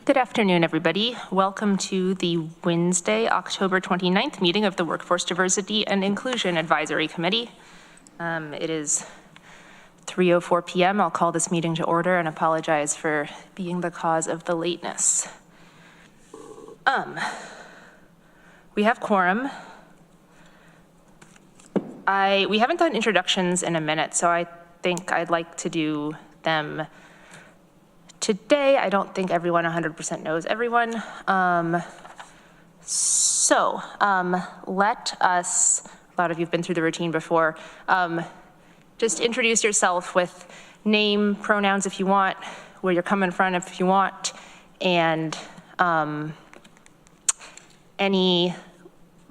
Good afternoon, everybody. Welcome to the Wednesday, October 29th meeting of the Workforce Diversity and Inclusion Advisory Committee. It is 3:04 p.m. I'll call this meeting to order and apologize for being the cause of the lateness. We have quorum. We haven't done introductions in a minute, so I think I'd like to do them today. I don't think everyone 100% knows everyone. Let us, a lot of you've been through the routine before, just introduce yourself with name, pronouns if you want, where you're coming from if you want, and any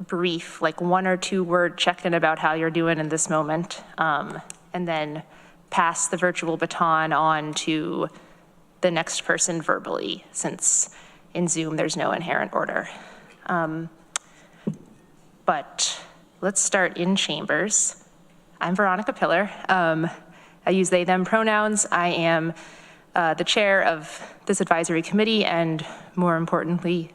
brief, like 1 or 2 word check-in about how you're doing in this moment, and then pass the virtual baton on to the next person verbally, since in Zoom there's no inherent order. But let's start in chambers. I'm Veronica Pillar. I use they, them pronouns. I am the chair of this advisory committee, and more importantly,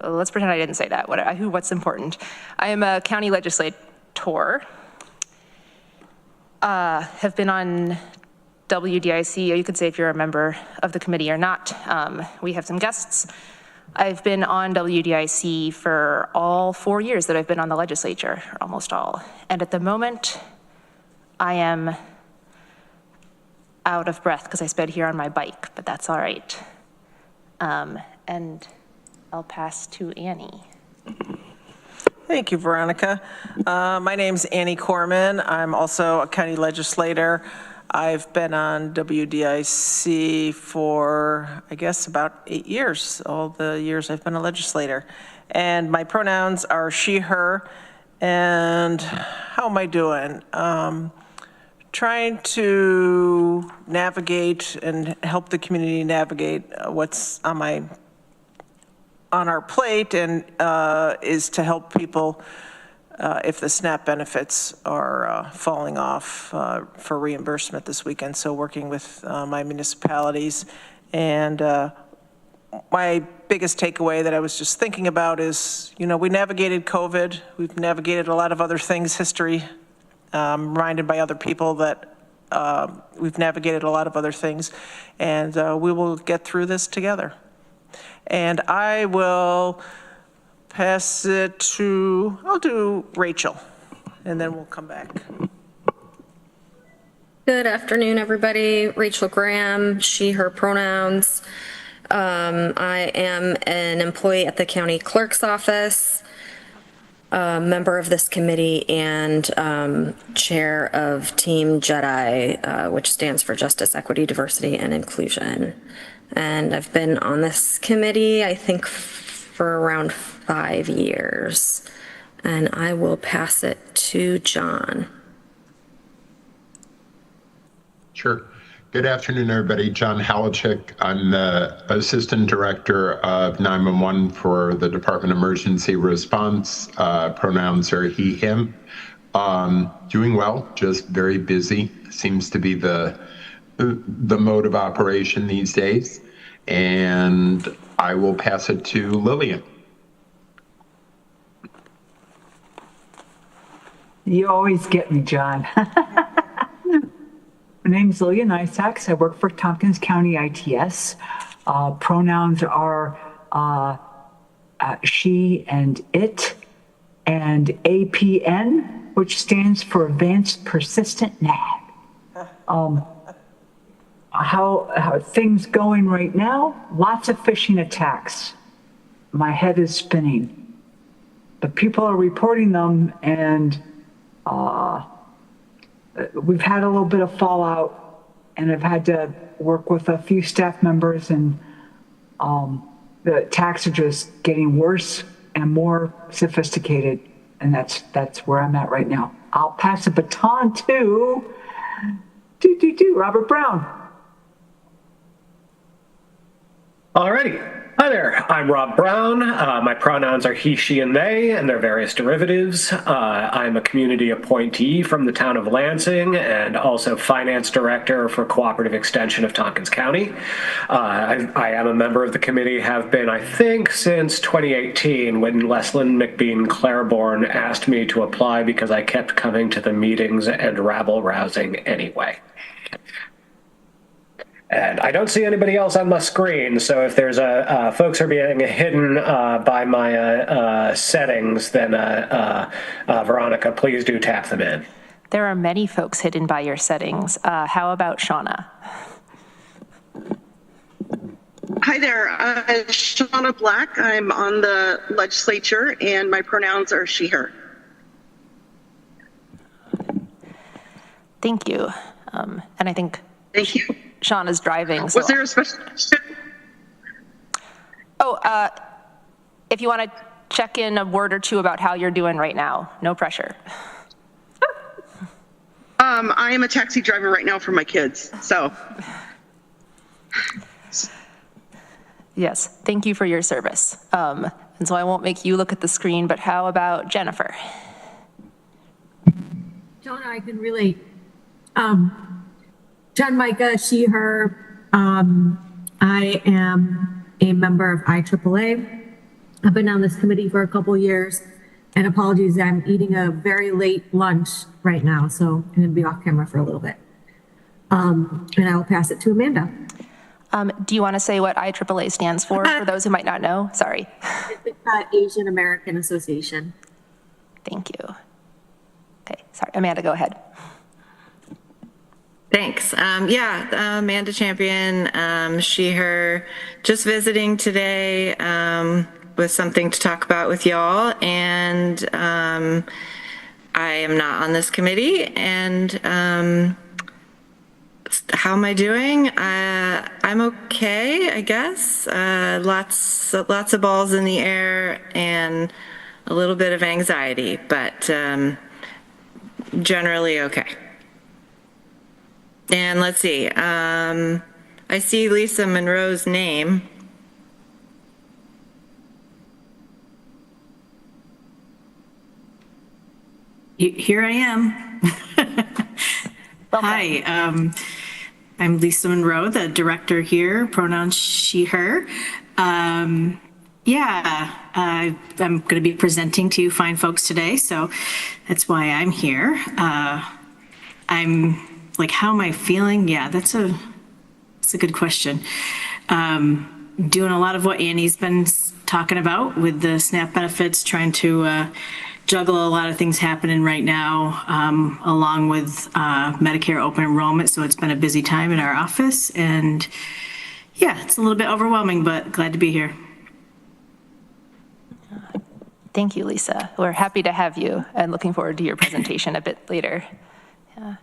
let's pretend I didn't say that. What's important? I am a county legislator. Have been on WDIC, or you could say if you're a member of the committee or not. We have some guests. I've been on WDIC for all 4 years that I've been on the legislature, almost all. And at the moment, I am out of breath because I sped here on my bike, but that's all right. And I'll pass to Annie. Thank you, Veronica. My name's Annie Corman. I'm also a county legislator. I've been on WDIC for, I guess, about 8 years, all the years I've been a legislator. And my pronouns are she, her, and how am I doing? Trying to navigate and help the community navigate what's on our plate, and is to help people if the SNAP benefits are falling off for reimbursement this weekend. So working with my municipalities, and my biggest takeaway that I was just thinking about is, we navigated COVID, we've navigated a lot of other things, history, reminded by other people that we've navigated a lot of other things, and we will get through this together. And I will pass it to, I'll do Rachel, and then we'll come back. Good afternoon, everybody. Rachel Graham, she, her pronouns. I am an employee at the county clerk's office, a member of this committee, and chair of Team JEDI, which stands for Justice, Equity, Diversity, and Inclusion. And I've been on this committee, I think, for around 5 years. And I will pass it to John. Sure. Good afternoon, everybody. John Halachik. I'm the Assistant Director of 911 for the Department of Emergency Response. Pronouns are he, him. Doing well, just very busy. Seems to be the mode of operation these days. And I will pass it to Lillian. You always get me, John. My name's Lillian Isaacs. I work for Tompkins County ITS. Pronouns are she and it, and APN, which stands for Advanced Persistent Nag. How things going right now? Lots of phishing attacks. My head is spinning. But people are reporting them, and we've had a little bit of fallout, and I've had to work with a few staff members, and the attacks are just getting worse and more sophisticated, and that's where I'm at right now. I'll pass the baton to Robert Brown. Alrighty. Hi there, I'm Rob Brown. My pronouns are he, she, and they, and their various derivatives. I'm a community appointee from the town of Lansing and also finance director for Cooperative Extension of Tompkins County. I am a member of the committee, have been, I think, since 2018 when Leslyn McBean Claiborne asked me to apply because I kept coming to the meetings and rabble-rousing anyway. And I don't see anybody else on my screen, so if there's folks are being hidden by my settings, then Veronica, please do tap them in. There are many folks hidden by your settings. How about Shauna? Hi there, Shauna Black. I'm on the legislature and my pronouns are she, her. Thank you. And I think Thank you. Shauna's driving. So Was there a special question? Oh, if you want to check in a word or two about how you're doing right now, no pressure. I am a taxi driver right now for my kids, so. Yes, thank you for your service. And so I won't make you look at the screen, but how about Jennifer? Jonah, I can relate. John Micah, she, her. I am a member of IAAA. I've been on this committee for a couple years, and apologies, I'm eating a very late lunch right now, so I'm going to be off camera for a little bit. And I will pass it to Amanda. Do you want to say what IAAA stands for those who might not know? Sorry. It's the Asian American Association. Thank you. Okay, sorry, Amanda, go ahead. Thanks. Amanda Champion, she, her, just visiting today with something to talk about with y'all. And I am not on this committee. And how am I doing? I'm okay, I guess. Lots of balls in the air and a little bit of anxiety, but generally okay. And let's see, I see Lisa Monroe's name. Here I am. Hi, I'm Lisa Monroe, the director here, pronouns she, her. I'm going to be presenting to you fine folks today, so that's why I'm here. I'm like, how am I feeling? Yeah, that's a good question. Doing a lot of what Annie's been talking about with the SNAP benefits, trying to juggle a lot of things happening right now, along with Medicare open enrollment. So it's been a busy time in our office, and yeah, it's a little bit overwhelming, but glad to be here. Thank you, Lisa. We're happy to have you and looking forward to your presentation a bit later. Yeah.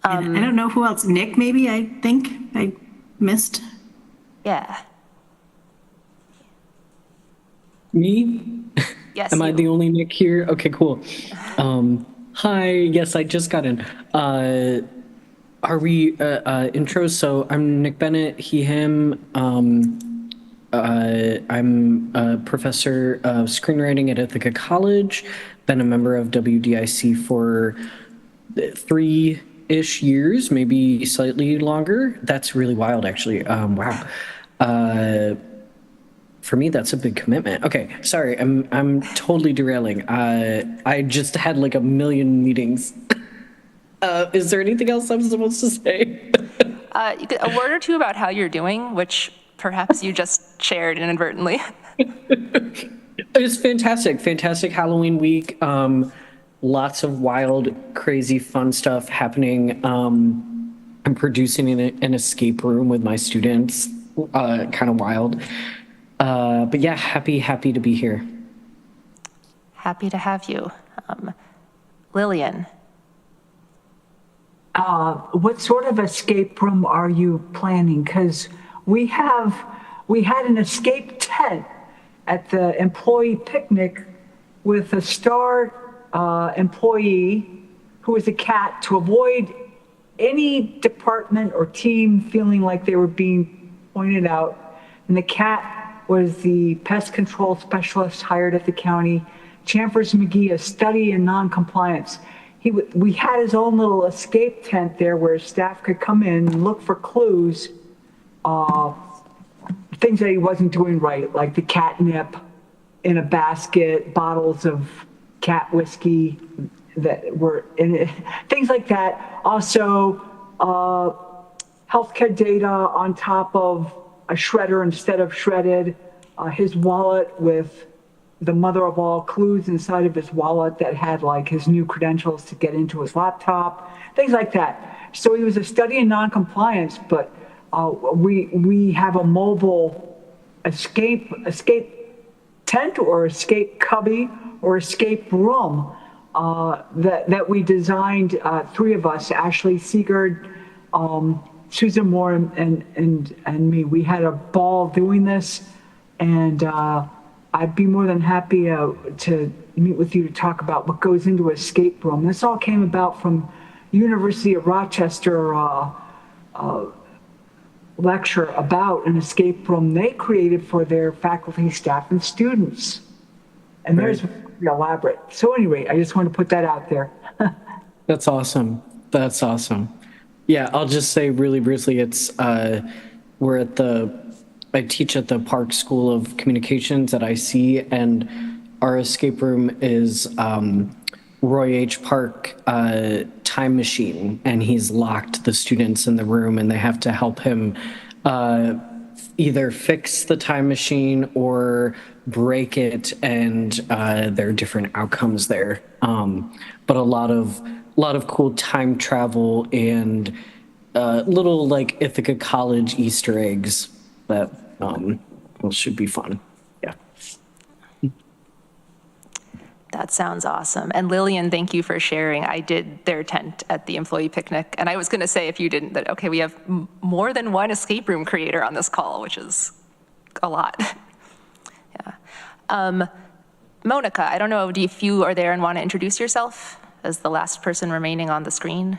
I don't know who else. Nick, maybe, I think I missed. Yeah. Me? Yes. Am I the only Nick here? Okay, cool. Hi, yes, I just got in. Are we intros? So I'm Nick Bennett, he, him. I'm a professor of screenwriting at Ithaca College, been a member of WDIC for 3-ish years, maybe slightly longer. That's really wild, actually. Wow. For me, that's a big commitment. Okay, sorry, I'm totally derailing. I just had like a million meetings. Is there anything else I'm supposed to say? A word or two about how you're doing, which perhaps you just shared inadvertently. It's fantastic. Fantastic Halloween week. Lots of wild, crazy, fun stuff happening. I'm producing an escape room with my students. Kind of wild. But yeah, happy to be here. Happy to have you. Lillian. What sort of escape room are you planning? Because we had an escape tent at the employee picnic with a star employee who was a cat to avoid any department or team feeling like they were being pointed out. And the cat was the pest control specialist hired at the county. Chambers McGee, a study in noncompliance. We had his own little escape tent there where staff could come in and look for clues, things that he wasn't doing right, like the catnip in a basket, bottles of cat whiskey that were in it, things like that. Also, healthcare data on top of a shredder instead of shredded, his wallet with the mother of all clues inside of his wallet that had like his new credentials to get into his laptop, things like that. So he was a study in noncompliance, but we have a mobile escape tent or escape cubby or escape room that we designed, three of us, Ashley Seegard, Susan Moore, and me. We had a ball doing this, and I'd be more than happy to meet with you to talk about what goes into an escape room. This all came about from University of Rochester lecture about an escape room they created for their faculty, staff, and students. And theirs was pretty elaborate. So anyway, I just want to put that out there. That's awesome. That's awesome. Yeah, I'll just say really briefly, it's I teach at the Park School of Communications at IC, and our escape room is Roy H. Park time machine, and he's locked the students in the room, and they have to help him either fix the time machine or break it, and there are different outcomes there. But a lot of cool time travel and little like Ithaca College Easter eggs that should be fun. Yeah. That sounds awesome. And Lillian, thank you for sharing. I did their tent at the employee picnic. And I was going to say, if you didn't, that, okay, we have more than one escape room creator on this call, which is a lot. Yeah. Monica, I don't know if you are there and want to introduce yourself as the last person remaining on the screen.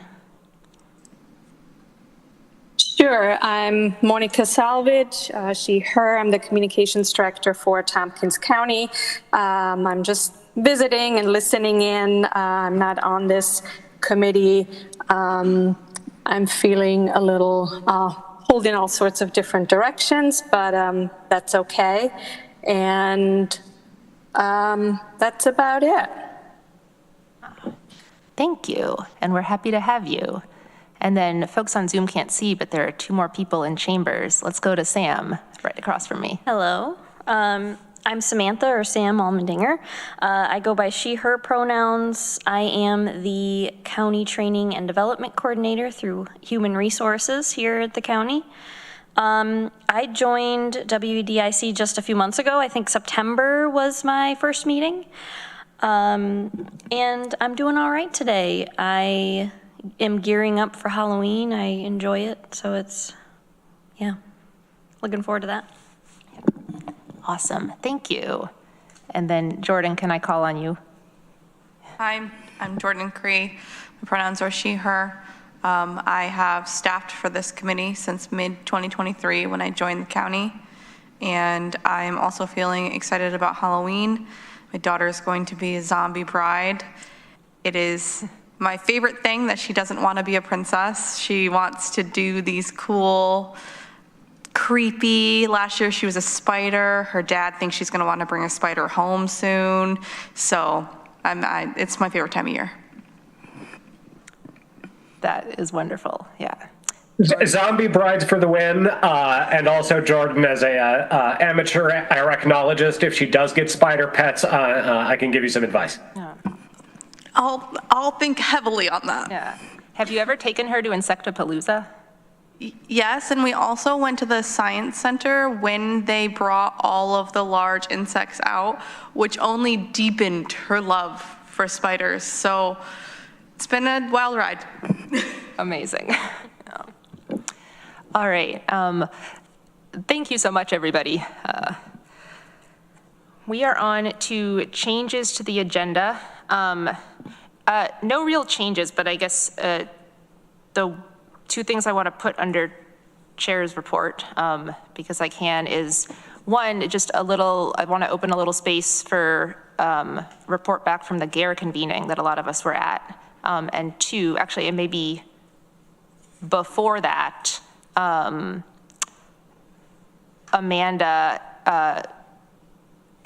Sure, I'm Monica Salvage, she, her. I'm the communications director for Tompkins County. I'm just visiting and listening in. I'm not on this committee. I'm feeling a little pulled in all sorts of different directions, but that's okay. And that's about it. Thank you, and we're happy to have you. And then folks on Zoom can't see, but there are two more people in chambers. Let's go to Sam, right across from me. Hello. I'm Samantha, or Sam Almendinger. I go by she, her pronouns. I am the County Training and Development Coordinator through Human Resources here at the county. I joined WDIC just a few months ago. I think September was my first meeting. And I'm doing all right today. I am gearing up for Halloween. I enjoy it, so it's, yeah, looking forward to that. Awesome, thank you. And then Jordan, can I call on you? Hi, I'm Jordan Cree. My pronouns are she, her. I have staffed for this committee since mid-2023 when I joined the county, and I'm also feeling excited about Halloween. My daughter is going to be a zombie bride. It is my favorite thing that she doesn't want to be a princess. She wants to do these cool, creepy, last year she was a spider. Her dad thinks she's going to want to bring a spider home soon. So it's my favorite time of year. That is wonderful, yeah. Zombie brides for the win, and also Jordan as a amateur arachnologist. If she does get spider pets, I can give you some advice. Yeah. I'll think heavily on that. Yeah. Have you ever taken her to Insectapalooza? Yes, and we also went to the Science Center when they brought all of the large insects out, which only deepened her love for spiders. So it's been a wild ride. Amazing. All right. Thank you so much, everybody. We are on to changes to the agenda. No real changes, but I guess the two things I want to put under Chair's report, because I can, is One, just a little, I want to open a little space for report back from the GARE convening that a lot of us were at. And two, actually, it may be before that, Amanda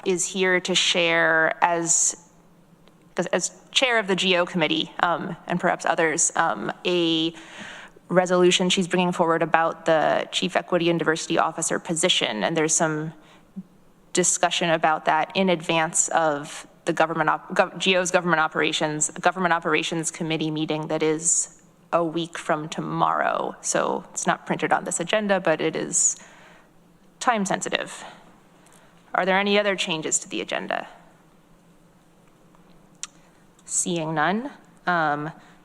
is here to share as chair of the GO committee, and perhaps others, a resolution she's bringing forward about the Chief Equity and Diversity Officer position. And there's some discussion about that in advance of the GO's Government Operations Committee meeting that is a week from tomorrow. So it's not printed on this agenda, but it is time sensitive. Are there any other changes to the agenda? Seeing none,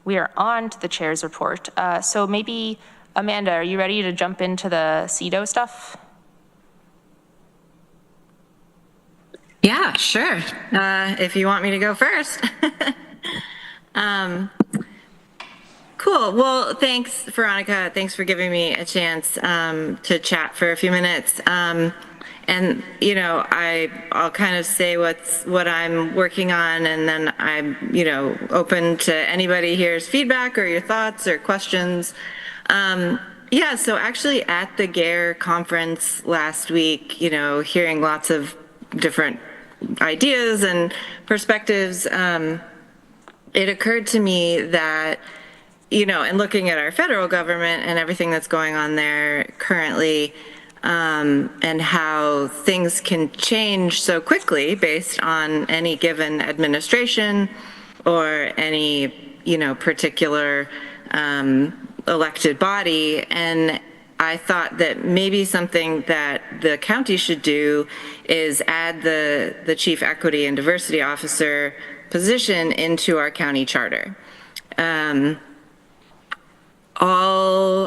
we are on to the chair's report. So maybe, Amanda, are you ready to jump into the CEDO stuff? Yeah, sure. If you want me to go first. Cool. Well, thanks, Veronica. Thanks for giving me a chance to chat for a few minutes. And, you know, I'll kind of say what I'm working on, and then I'm, you know, open to anybody here's feedback or your thoughts or questions. Yeah, so actually at the GARE conference last week, you know, hearing lots of different ideas and perspectives, it occurred to me that, you know, and looking at our federal government and everything that's going on there currently, and how things can change so quickly based on any given administration or any, you know, particular elected body. And I thought that maybe something that the county should do is add the Chief Equity and Diversity Officer position into our county charter.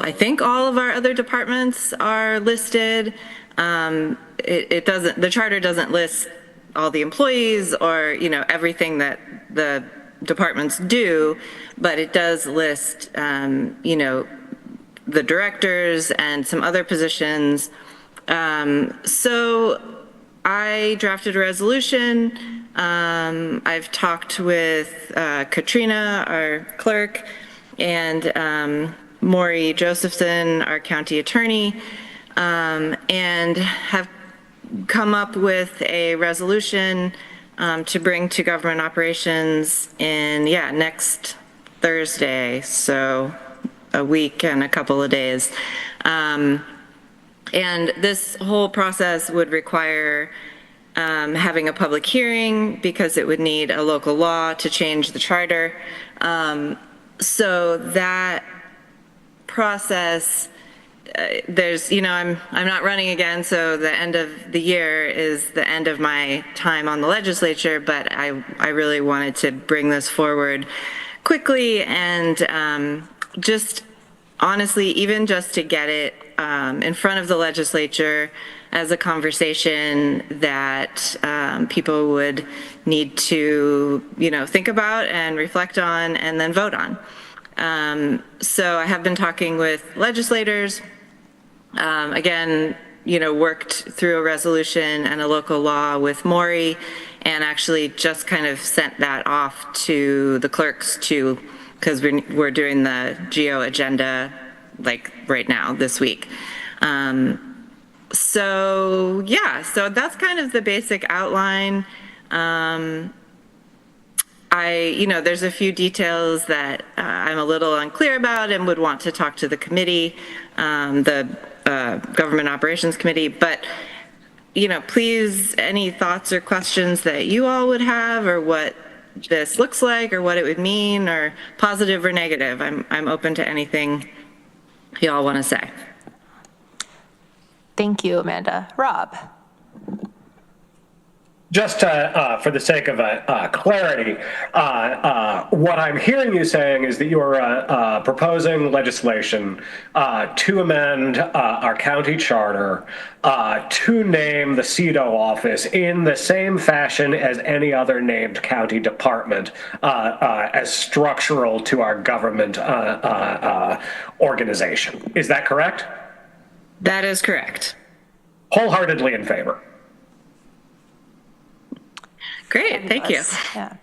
I think all of our other departments are listed. The charter doesn't list all the employees or, you know, everything that the departments do, but it does list, you know, the directors and some other positions. So I drafted a resolution. I've talked with Katrina, our clerk, and Maury Josephson, our county attorney, and have come up with a resolution to bring to government operations in, next Thursday, so a week and a couple of days. And this whole process would require having a public hearing because it would need a local law to change the charter. So that process, there's, you know, I'm not running again, so the end of the year is the end of my time on the legislature, but I really wanted to bring this forward quickly and just honestly, even just to get it in front of the legislature as a conversation that people would need to, you know, think about and reflect on and then vote on. So I have been talking with legislators, again, you know, worked through a resolution and a local law with Maury, and actually just kind of sent that off to the clerks too, because we're doing the GO agenda like right now this week. So yeah, so that's kind of the basic outline. You know, there's a few details that I'm a little unclear about and would want to talk to the committee, the Government Operations Committee, but, you know, please, any thoughts or questions that you all would have, or what this looks like, or what it would mean, or positive or negative, I'm open to anything you all want to say. Thank you, Amanda. Rob. Just for the sake of clarity, what I'm hearing you saying is that you're proposing legislation to amend our county charter to name the CEDO office in the same fashion as any other named county department as structural to our government organization. Is that correct? That is correct. Wholeheartedly in favor. Great, thank you. Yeah.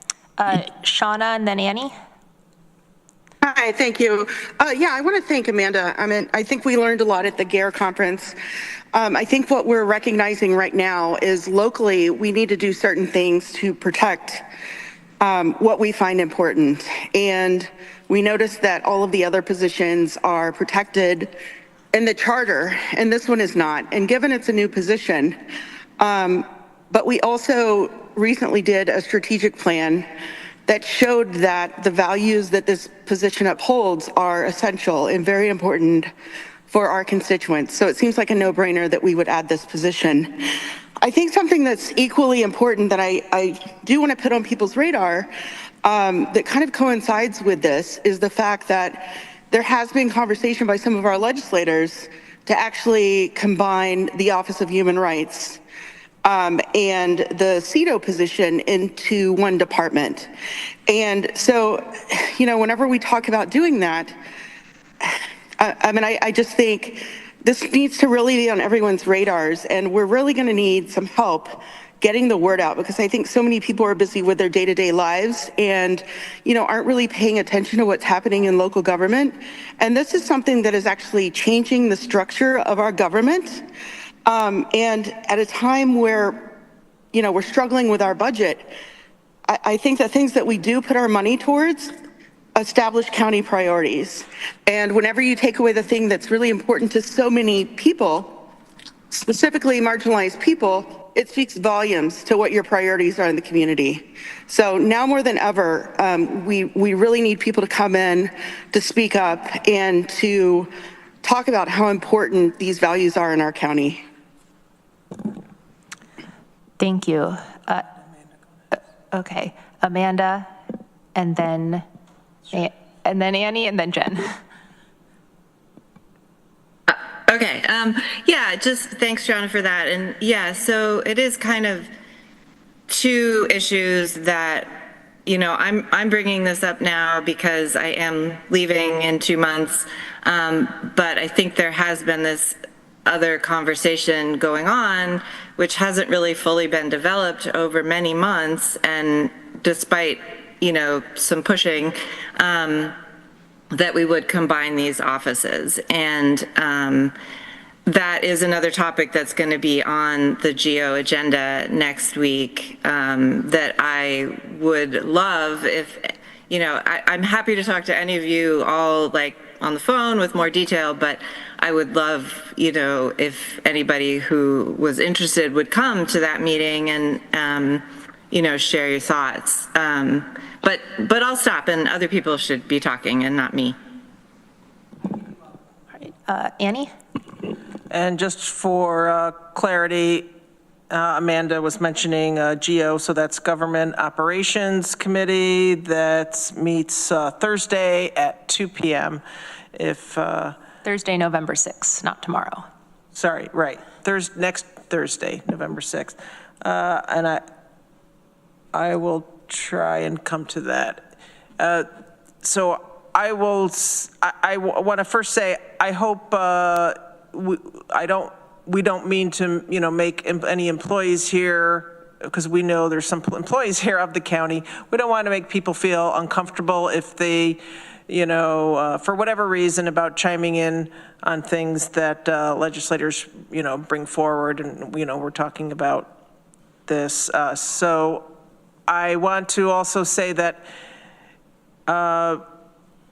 Shauna and then Annie. Hi, thank you. Yeah, I want to thank Amanda. I mean, I think we learned a lot at the GARE conference. I think what we're recognizing right now is locally we need to do certain things to protect what we find important. And we noticed that all of the other positions are protected in the charter, and this one is not. And given it's a new position, but we also recently did a strategic plan that showed that the values that this position upholds are essential and very important for our constituents. So it seems like a no-brainer that we would add this position. I think something that's equally important that I do want to put on people's radar that kind of coincides with this is the fact that there has been conversation by some of our legislators to actually combine the Office of Human Rights and the CEDO position into one department. And so, you know, whenever we talk about doing that, I just think this needs to really be on everyone's radars, and we're really going to need some help getting the word out, because I think so many people are busy with their day-to-day lives and, you know, aren't really paying attention to what's happening in local government. And this is something that is actually changing the structure of our government. And at a time where, you know, we're struggling with our budget, I think the things that we do put our money towards establish county priorities. And whenever you take away the thing that's really important to so many people, specifically marginalized people, it speaks volumes to what your priorities are in the community. So now more than ever, we really need people to come in, to speak up, and to talk about how important these values are in our county. Thank you. Okay, Amanda, and then Annie, and then Jen. Okay, yeah, just thanks, John, for that. And yeah, so it is kind of two issues that, you know, I'm bringing this up now because I am leaving in 2 months, but I think there has been this other conversation going on, which hasn't really fully been developed over many months, and despite, you know, some pushing, that we would combine these offices. And that is another topic that's going to be on the GEO agenda next week, that I would love if, you know, I'm happy to talk to any of you all, like, on the phone with more detail, but I would love, you know, if anybody who was interested would come to that meeting and, you know, share your thoughts. But I'll stop, and other people should be talking and not me. All right, Annie? And just for clarity, Amanda was mentioning GEO, so that's Government Operations Committee, that meets Thursday at 2 p.m. Thursday, November 6th, not tomorrow. Sorry, right. Next Thursday, November 6th. And I will try and come to that. So I want to first say, I hope we don't mean to, you know, make any employees here, because we know there's some employees here of the county. We don't want to make people feel uncomfortable if they, you know, for whatever reason, about chiming in on things that legislators, you know, bring forward. And, you know, we're talking about this. So I want to also say that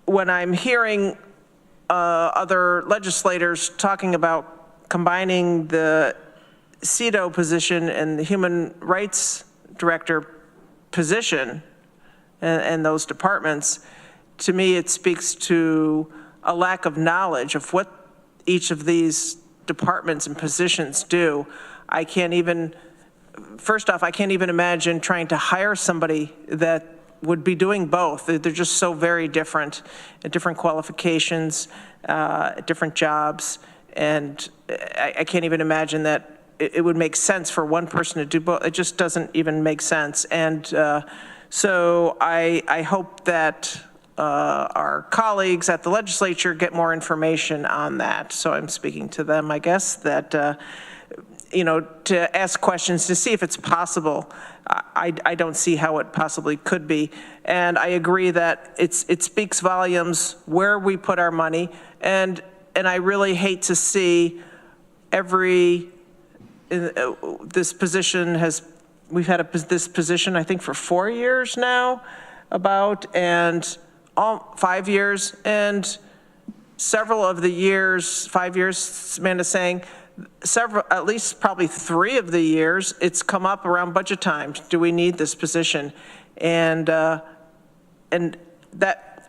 when I'm hearing other legislators talking about combining the CEDO position and the Human Rights Director position and those departments, to me it speaks to a lack of knowledge of what each of these departments and positions do. First off, I can't even imagine trying to hire somebody that would be doing both. They're just so very different, different qualifications, different jobs, and I can't even imagine that it would make sense for one person to do both. It just doesn't even make sense. And so I hope that our colleagues at the legislature get more information on that. So I'm speaking to them, I guess, that to ask questions to see if it's possible. I don't see how it possibly could be. And I agree that it speaks volumes where we put our money. And I really hate to see this position we've had this position, I think, for 4 years now, and 5 years, and several of the years, 5 years, Amanda's saying, at least probably 3 of the years, it's come up around budget time. Do we need this position? And that,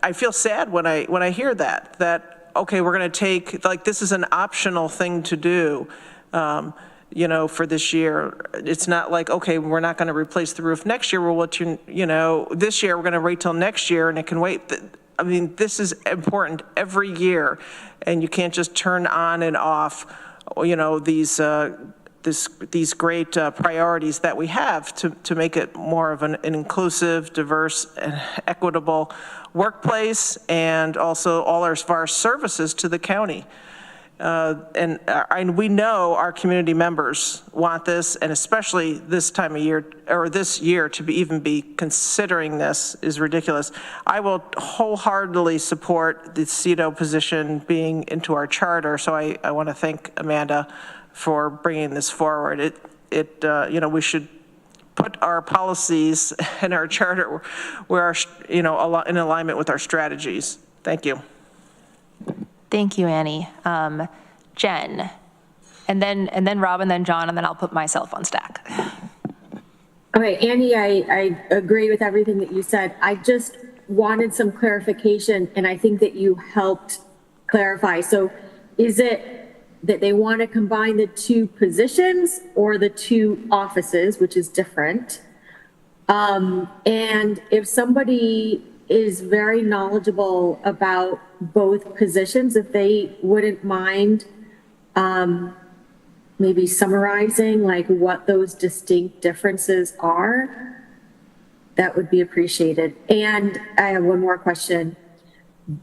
I feel sad when I hear that, okay, we're going to take, like, this is an optional thing to do, for this year. It's not like, okay, we're not going to replace the roof next year. We'll let this year we're going to wait till next year and it can wait. I mean, this is important every year, and you can't just turn on and off, these great priorities that we have to make it more of an inclusive, diverse, and equitable workplace, and also all of our services to the county. And we know our community members want this, and especially this time of year, or this year, to even be considering this is ridiculous. I will wholeheartedly support the CEDO position being into our charter, so I want to thank Amanda for bringing this forward. We should put our policies and our charter where in alignment with our strategies. Thank you. Thank you, Annie. Jen, and then Rob, and then John, and then I'll put myself on stack. Okay, Annie, I agree with everything that you said. I just wanted some clarification, and I think that you helped clarify. So is it that they want to combine the 2 positions or the 2 offices, which is different? And if somebody is very knowledgeable about both positions, if they wouldn't mind maybe summarizing like what those distinct differences are, that would be appreciated. And I have one more question.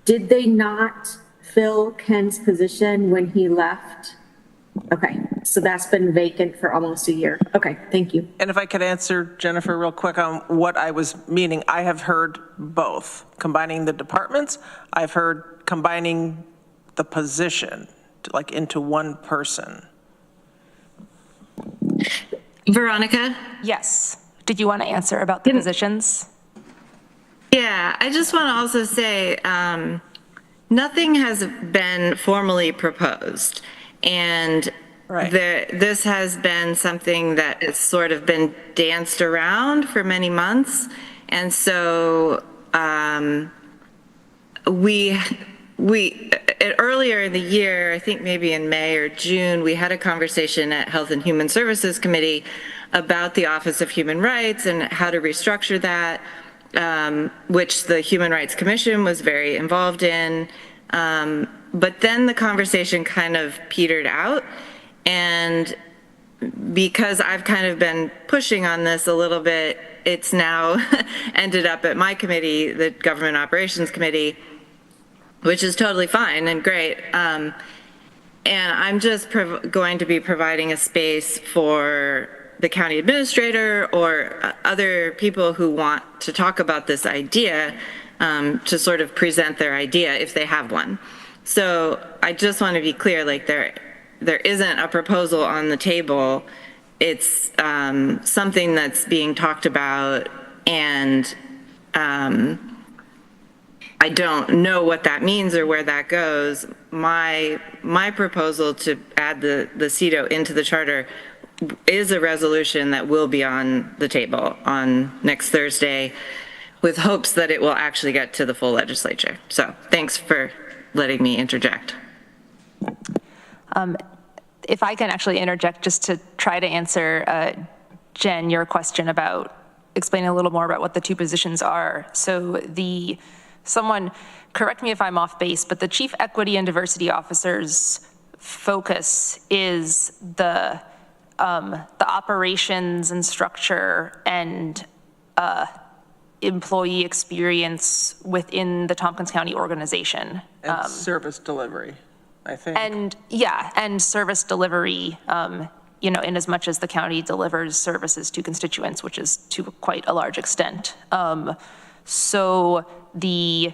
Did they not fill Ken's position when he left? Okay, so that's been vacant for almost a year. Okay, thank you. And if I could answer Jennifer real quick on what I was meaning, I have heard both. Combining the departments, I've heard combining the position into one person. Veronica? Yes. Did you want to answer about the positions? Yeah, I just want to also say nothing has been formally proposed. And this has been something that has sort of been danced around for many months. And so earlier in the year, I think maybe in May or June, we had a conversation at Health and Human Services Committee about the Office of Human Rights and how to restructure that, which the Human Rights Commission was very involved in. But then the conversation kind of petered out, and because I've kind of been pushing on this a little bit, it's now ended up at my committee, the Government Operations Committee, which is totally fine and great. And I'm just going to be providing a space for the county administrator or other people who want to talk about this idea to sort of present their idea if they have one. So I just want to be clear, like there isn't a proposal on the table. It's something that's being talked about, and I don't know what that means or where that goes. My proposal to add the CEDO into the charter is a resolution that will be on the table on next Thursday, with hopes that it will actually get to the full legislature. So thanks for letting me interject. If I can actually interject just to try to answer, Jen, your question about explaining a little more about what the 2 positions are. So someone, correct me if I'm off base, but the Chief Equity and Diversity Officer's focus is the operations and structure and employee experience within the Tompkins County organization. And service delivery, I think. And service delivery in as much as the county delivers services to constituents, which is to quite a large extent. So the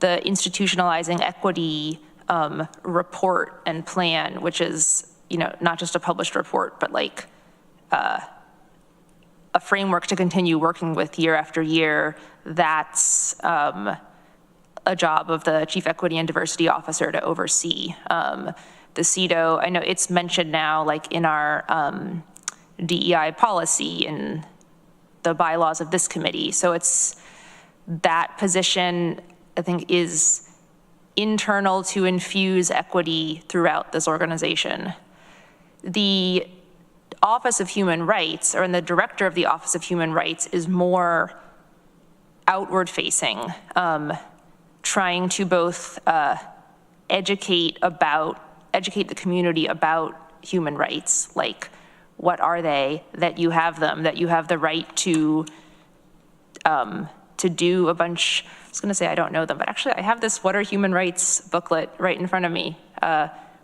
institutionalizing equity report and plan, which is, not just a published report, but like a framework to continue working with year after year, that's a job of the Chief Equity and Diversity Officer to oversee. The CEDO, I know it's mentioned now, like in our DEI policy and the bylaws of this committee. So it's that position, I think, is internal to infuse equity throughout this organization. The Office of Human Rights, or in the director of the Office of Human Rights, is more outward facing, trying to both educate the community about human rights, like what are they, that you have them, that you have the right to do a bunch. I was gonna say I don't know them, but actually I have this What Are Human Rights booklet right in front of me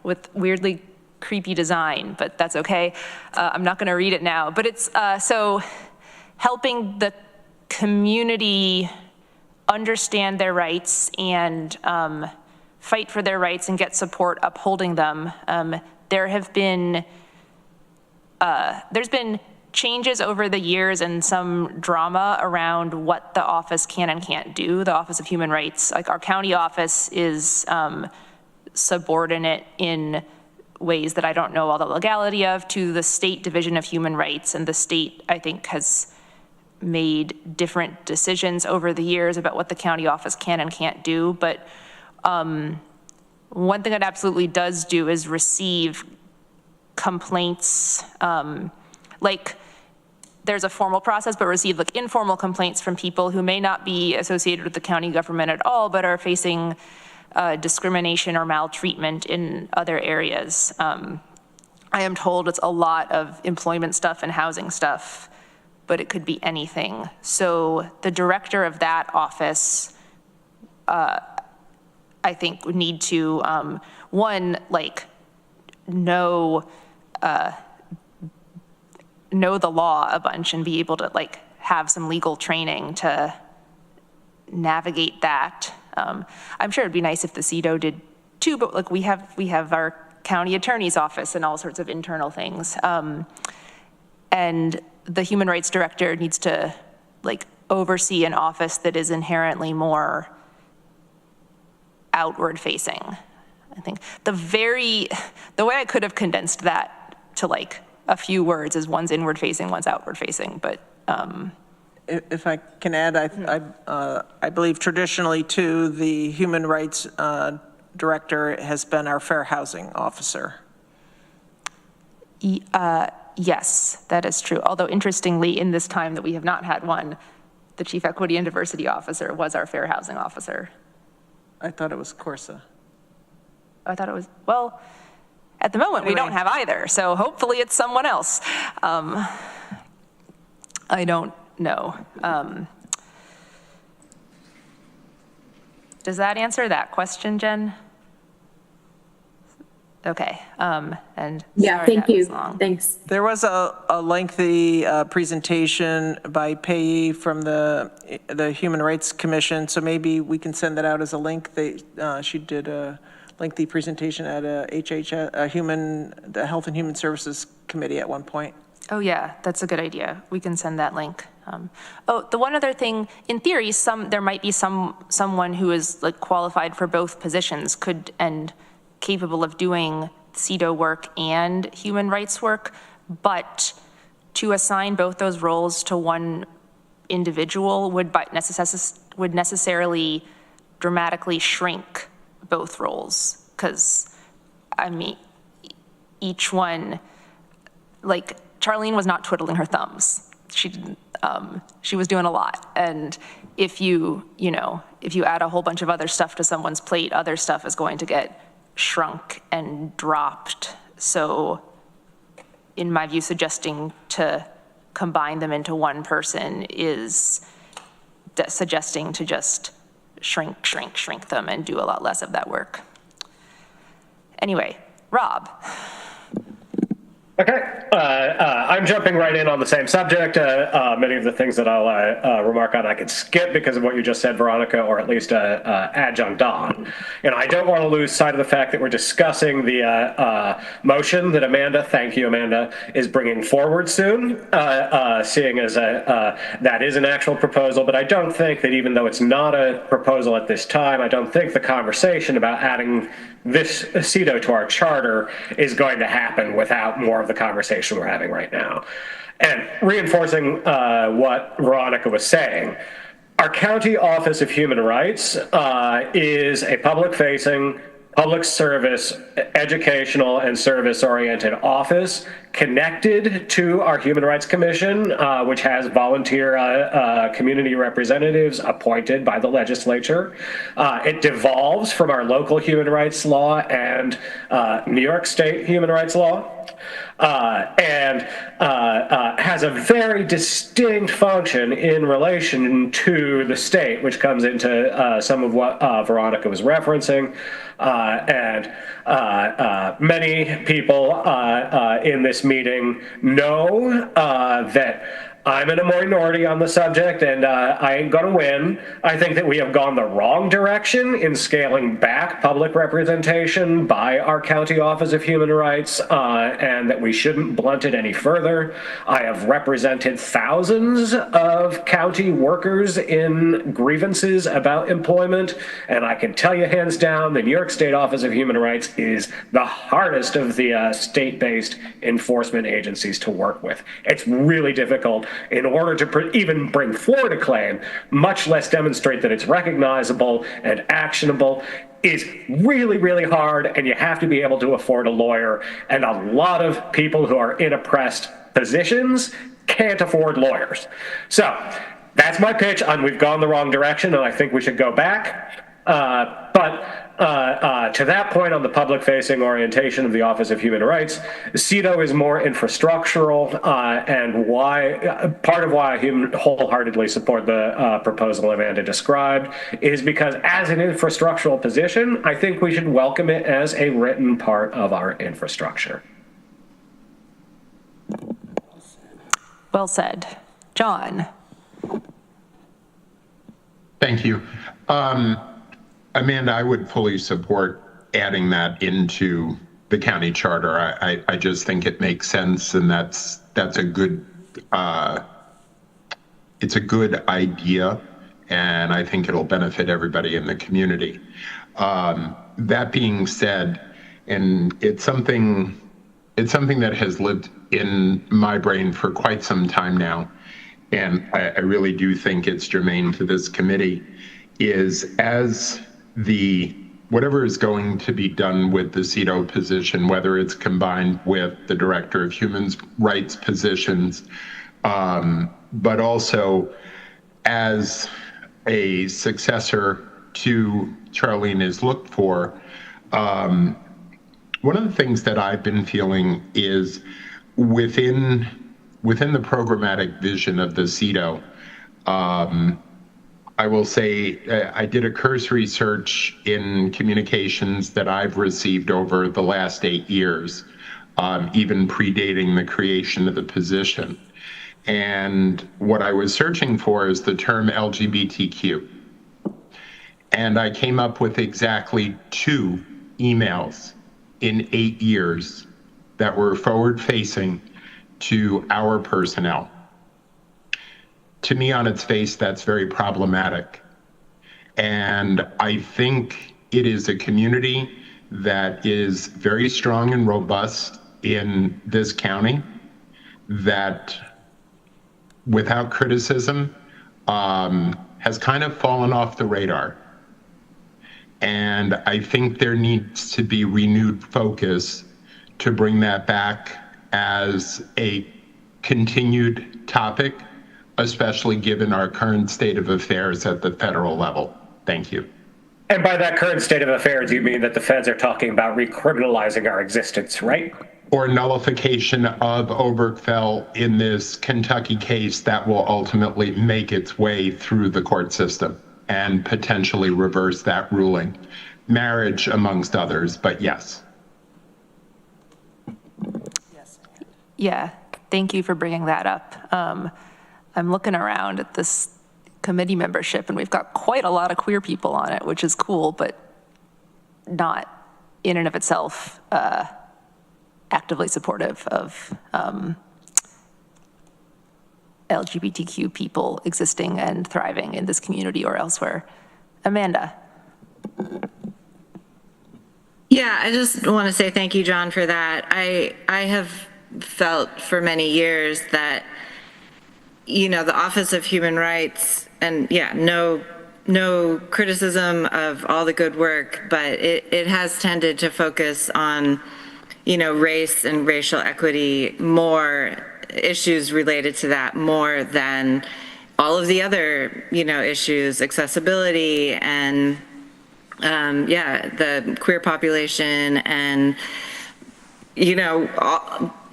with weirdly creepy design, but that's okay. I'm not gonna read it now, but it's so helping the community understand their rights and fight for their rights and get support upholding them. There's been changes over the years and some drama around what the office can and can't do. The Office of Human Rights, like our county office, is subordinate in ways that I don't know all the legality of to the state Division of Human Rights, and the state, I think, has made different decisions over the years about what the county office can and can't do. But one thing it absolutely does do is receive complaints, like there's a formal process, but receive like informal complaints from people who may not be associated with the county government at all, but are facing discrimination or maltreatment in other areas. I am told it's a lot of employment stuff and housing stuff, but it could be anything. So the director of that office, I think, would need to, one, like, know the law a bunch and be able to, like, have some legal training to navigate that. I'm sure it'd be nice if the CEDO did too, but like we have our county attorney's office and all sorts of internal things. And the human rights director needs to like oversee an office that is inherently more outward facing. I think the way I could have condensed that to like a few words is one's inward facing, one's outward facing, but if I can add, I believe traditionally too, the human rights director has been our fair housing officer. Yes, that is true. Although interestingly, in this time that we have not had one, the Chief Equity and Diversity Officer was our fair housing officer. I thought it was Corsa. I thought it was, well, at the moment we don't have either, so hopefully it's someone else. I don't know. Does that answer that question, Jen? Okay, and yeah, thank you. Thanks. There was a lengthy presentation by Pei from the Human Rights Commission, so maybe we can send that out as a link. She did a lengthy presentation at the Health and Human Services Committee at one point. Oh yeah, that's a good idea. We can send that link. Oh, the one other thing, in theory, there might be someone who is like qualified for both positions, and capable of doing CEDO work and human rights work, but to assign both those roles to one individual would necessarily dramatically shrink both roles, because I mean, each one, like Charlene was not twiddling her thumbs. She didn't. She was doing a lot, and if you add a whole bunch of other stuff to someone's plate, other stuff is going to get shrunk and dropped. So in my view, suggesting to combine them into one person is suggesting to just shrink them and do a lot less of that work. Anyway, Rob. Okay. I'm jumping right in on the same subject. Many of the things that I'll remark on I could skip because of what you just said, Veronica, or at least adjunct on. And I don't want to lose sight of the fact that we're discussing the motion that Amanda, thank you, Amanda, is bringing forward soon, seeing as that is an actual proposal. But I don't think that even though it's not a proposal at this time, I don't think the conversation about adding this CETO to our charter is going to happen without more of the conversation we're having right now. And reinforcing what Veronica was saying, our County Office of Human Rights is a public-facing, public service, educational, and service-oriented office connected to our Human Rights Commission, which has volunteer community representatives appointed by the legislature. It devolves from our local human rights law and New York State human rights law. And has a very distinct function in relation to the state, which comes into some of what Veronica was referencing. And many people in this meeting know that I'm in a minority on the subject, and I ain't going to win. I think that we have gone the wrong direction in scaling back public representation by our County Office of Human Rights, and that we shouldn't blunt it any further. I have represented thousands of county workers in grievances about employment, and I can tell you hands down, the New York State Office of Human Rights is the hardest of the state-based enforcement agencies to work with. It's really difficult in order to even bring forward a claim, much less demonstrate that it's recognizable and actionable, is really, really hard, and you have to be able to afford a lawyer. And a lot of people who are in oppressed positions can't afford lawyers. So that's my pitch on we've gone the wrong direction, and I think we should go back. But to that point on the public-facing orientation of the Office of Human Rights, CETO is more infrastructural, and part of why I wholeheartedly support the proposal Amanda described is because as an infrastructural position, I think we should welcome it as a written part of our infrastructure. Well said. John. Thank you. Amanda, I would fully support adding that into the county charter. I just think it makes sense, and that's a good it's a good idea, and I think it'll benefit everybody in the community. That being said, and it's something that has lived in my brain for quite some time now, and I really do think it's germane to this committee, is as whatever is going to be done with the CETO position, whether it's combined with the Director of Human Rights positions, but also as a successor to Charlene is looked for, one of the things that I've been feeling is within the programmatic vision of the CETO, I will say I did a cursory search in communications that I've received over the last 8 years, even predating the creation of the position. And what I was searching for is the term LGBTQ. And I came up with exactly 2 emails in 8 years that were forward-facing to our personnel. To me, on its face, that's very problematic. And I think it is a community that is very strong and robust in this county that, without criticism, has kind of fallen off the radar. And I think there needs to be renewed focus to bring that back as a continued topic, especially given our current state of affairs at the federal level. Thank you. And by that current state of affairs, you mean that the feds are talking about recriminalizing our existence, right? Or nullification of Obergefell in this Kentucky case that will ultimately make its way through the court system and potentially reverse that ruling. Marriage amongst others, but yes. Yeah, thank you for bringing that up. I'm looking around at this committee membership, and we've got quite a lot of queer people on it, which is cool, but not in and of itself actively supportive of LGBTQ people existing and thriving in this community or elsewhere. Amanda. Yeah, I just want to say thank you, John, for that. I have felt for many years that, you know, the Office of Human Rights, and yeah, no criticism of all the good work, but it has tended to focus on, you know, race and racial equity, more issues related to that more than all of the other, you know, issues, accessibility and yeah, the queer population and, you know,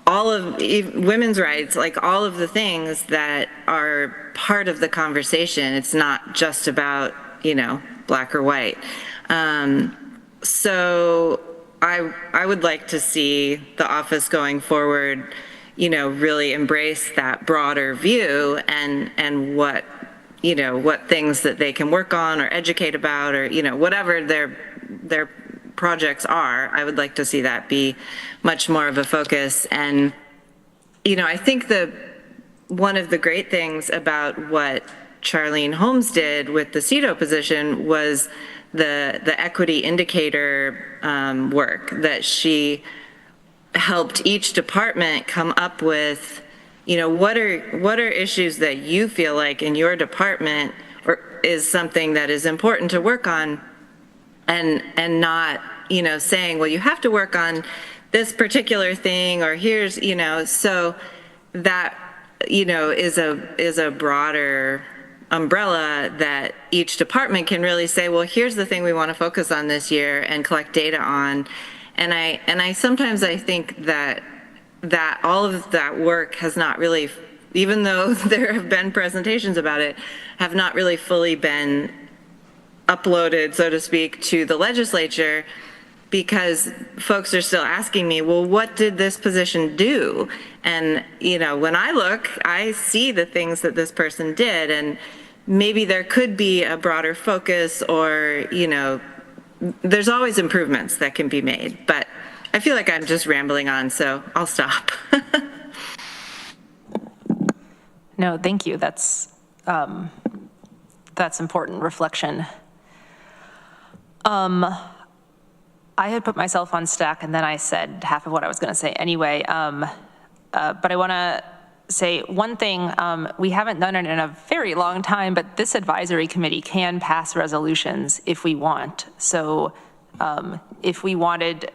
all of women's rights, like all of the things that are part of the conversation. It's not just about, you know, black or white. So I would like to see the office going forward, you know, really embrace that broader view and what, you know, what things that they can work on or educate about or, you know, whatever their projects are. I would like to see that be much more of a focus. And, you know, I think one of the great things about what Charlene Holmes did with the CEDO position was the equity indicator work that she helped each department come up with, you know, what are issues that you feel like in your department is something that is important to work on, and not, you know, saying, well, you have to work on this particular thing, or here's, you know, so that, you know, is a broader umbrella that each department can really say, well, here's the thing we want to focus on this year and collect data on. And I sometimes I think that all of that work has not really, even though there have been presentations about it, have not really fully been uploaded, so to speak, to the legislature, because folks are still asking me, well, what did this position do? And, you know, when I look, I see the things that this person did, and maybe there could be a broader focus, or, you know, there's always improvements that can be made, but I feel like I'm just rambling on, so I'll stop. No, thank you. That's important reflection. I had put myself on stack and then I said half of what I was going to say anyway. But I want to say one thing. We haven't done it in a very long time, but this advisory committee can pass resolutions if we want. So if we wanted,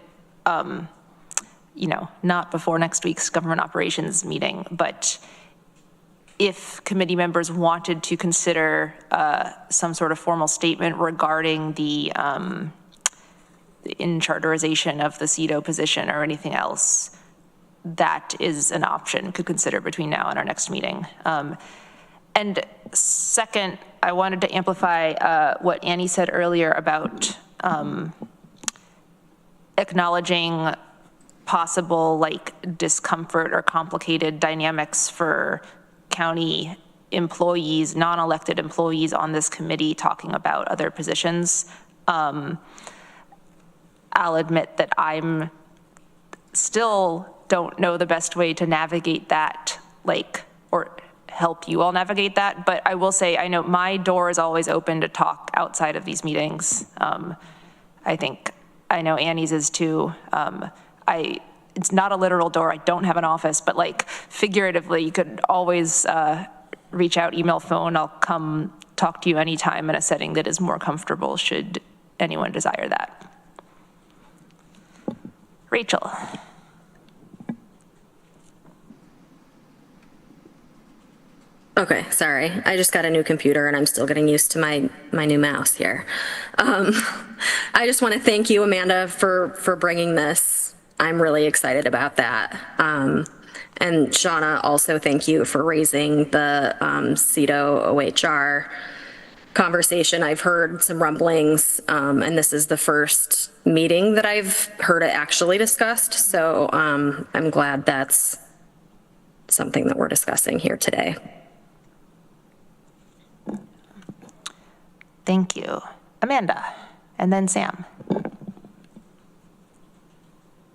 you know, not before next week's government operations meeting, but if committee members wanted to consider some sort of formal statement regarding the in-charterization of the CEDO position or anything else, that is an option to consider between now and our next meeting. And second, I wanted to amplify what Annie said earlier about acknowledging possible like discomfort or complicated dynamics for county employees, non-elected employees on this committee talking about other positions. I'll admit that I'm still don't know the best way to navigate that, like, or help you all navigate that, but I will say, I know my door is always open to talk outside of these meetings. I know Annie's is too. It's not a literal door, I don't have an office, but like figuratively, you could always reach out, email, phone, I'll come talk to you anytime in a setting that is more comfortable should anyone desire that. Rachel. Okay, sorry. I just got a new computer and I'm still getting used to my new mouse here. I just want to thank you, Amanda, for bringing this. I'm really excited about that. And Shauna, also thank you for raising the CEDO OHR conversation. I've heard some rumblings, and this is the first meeting that I've heard it actually discussed. So I'm glad that's something that we're discussing here today. Thank you. Amanda, and then Sam.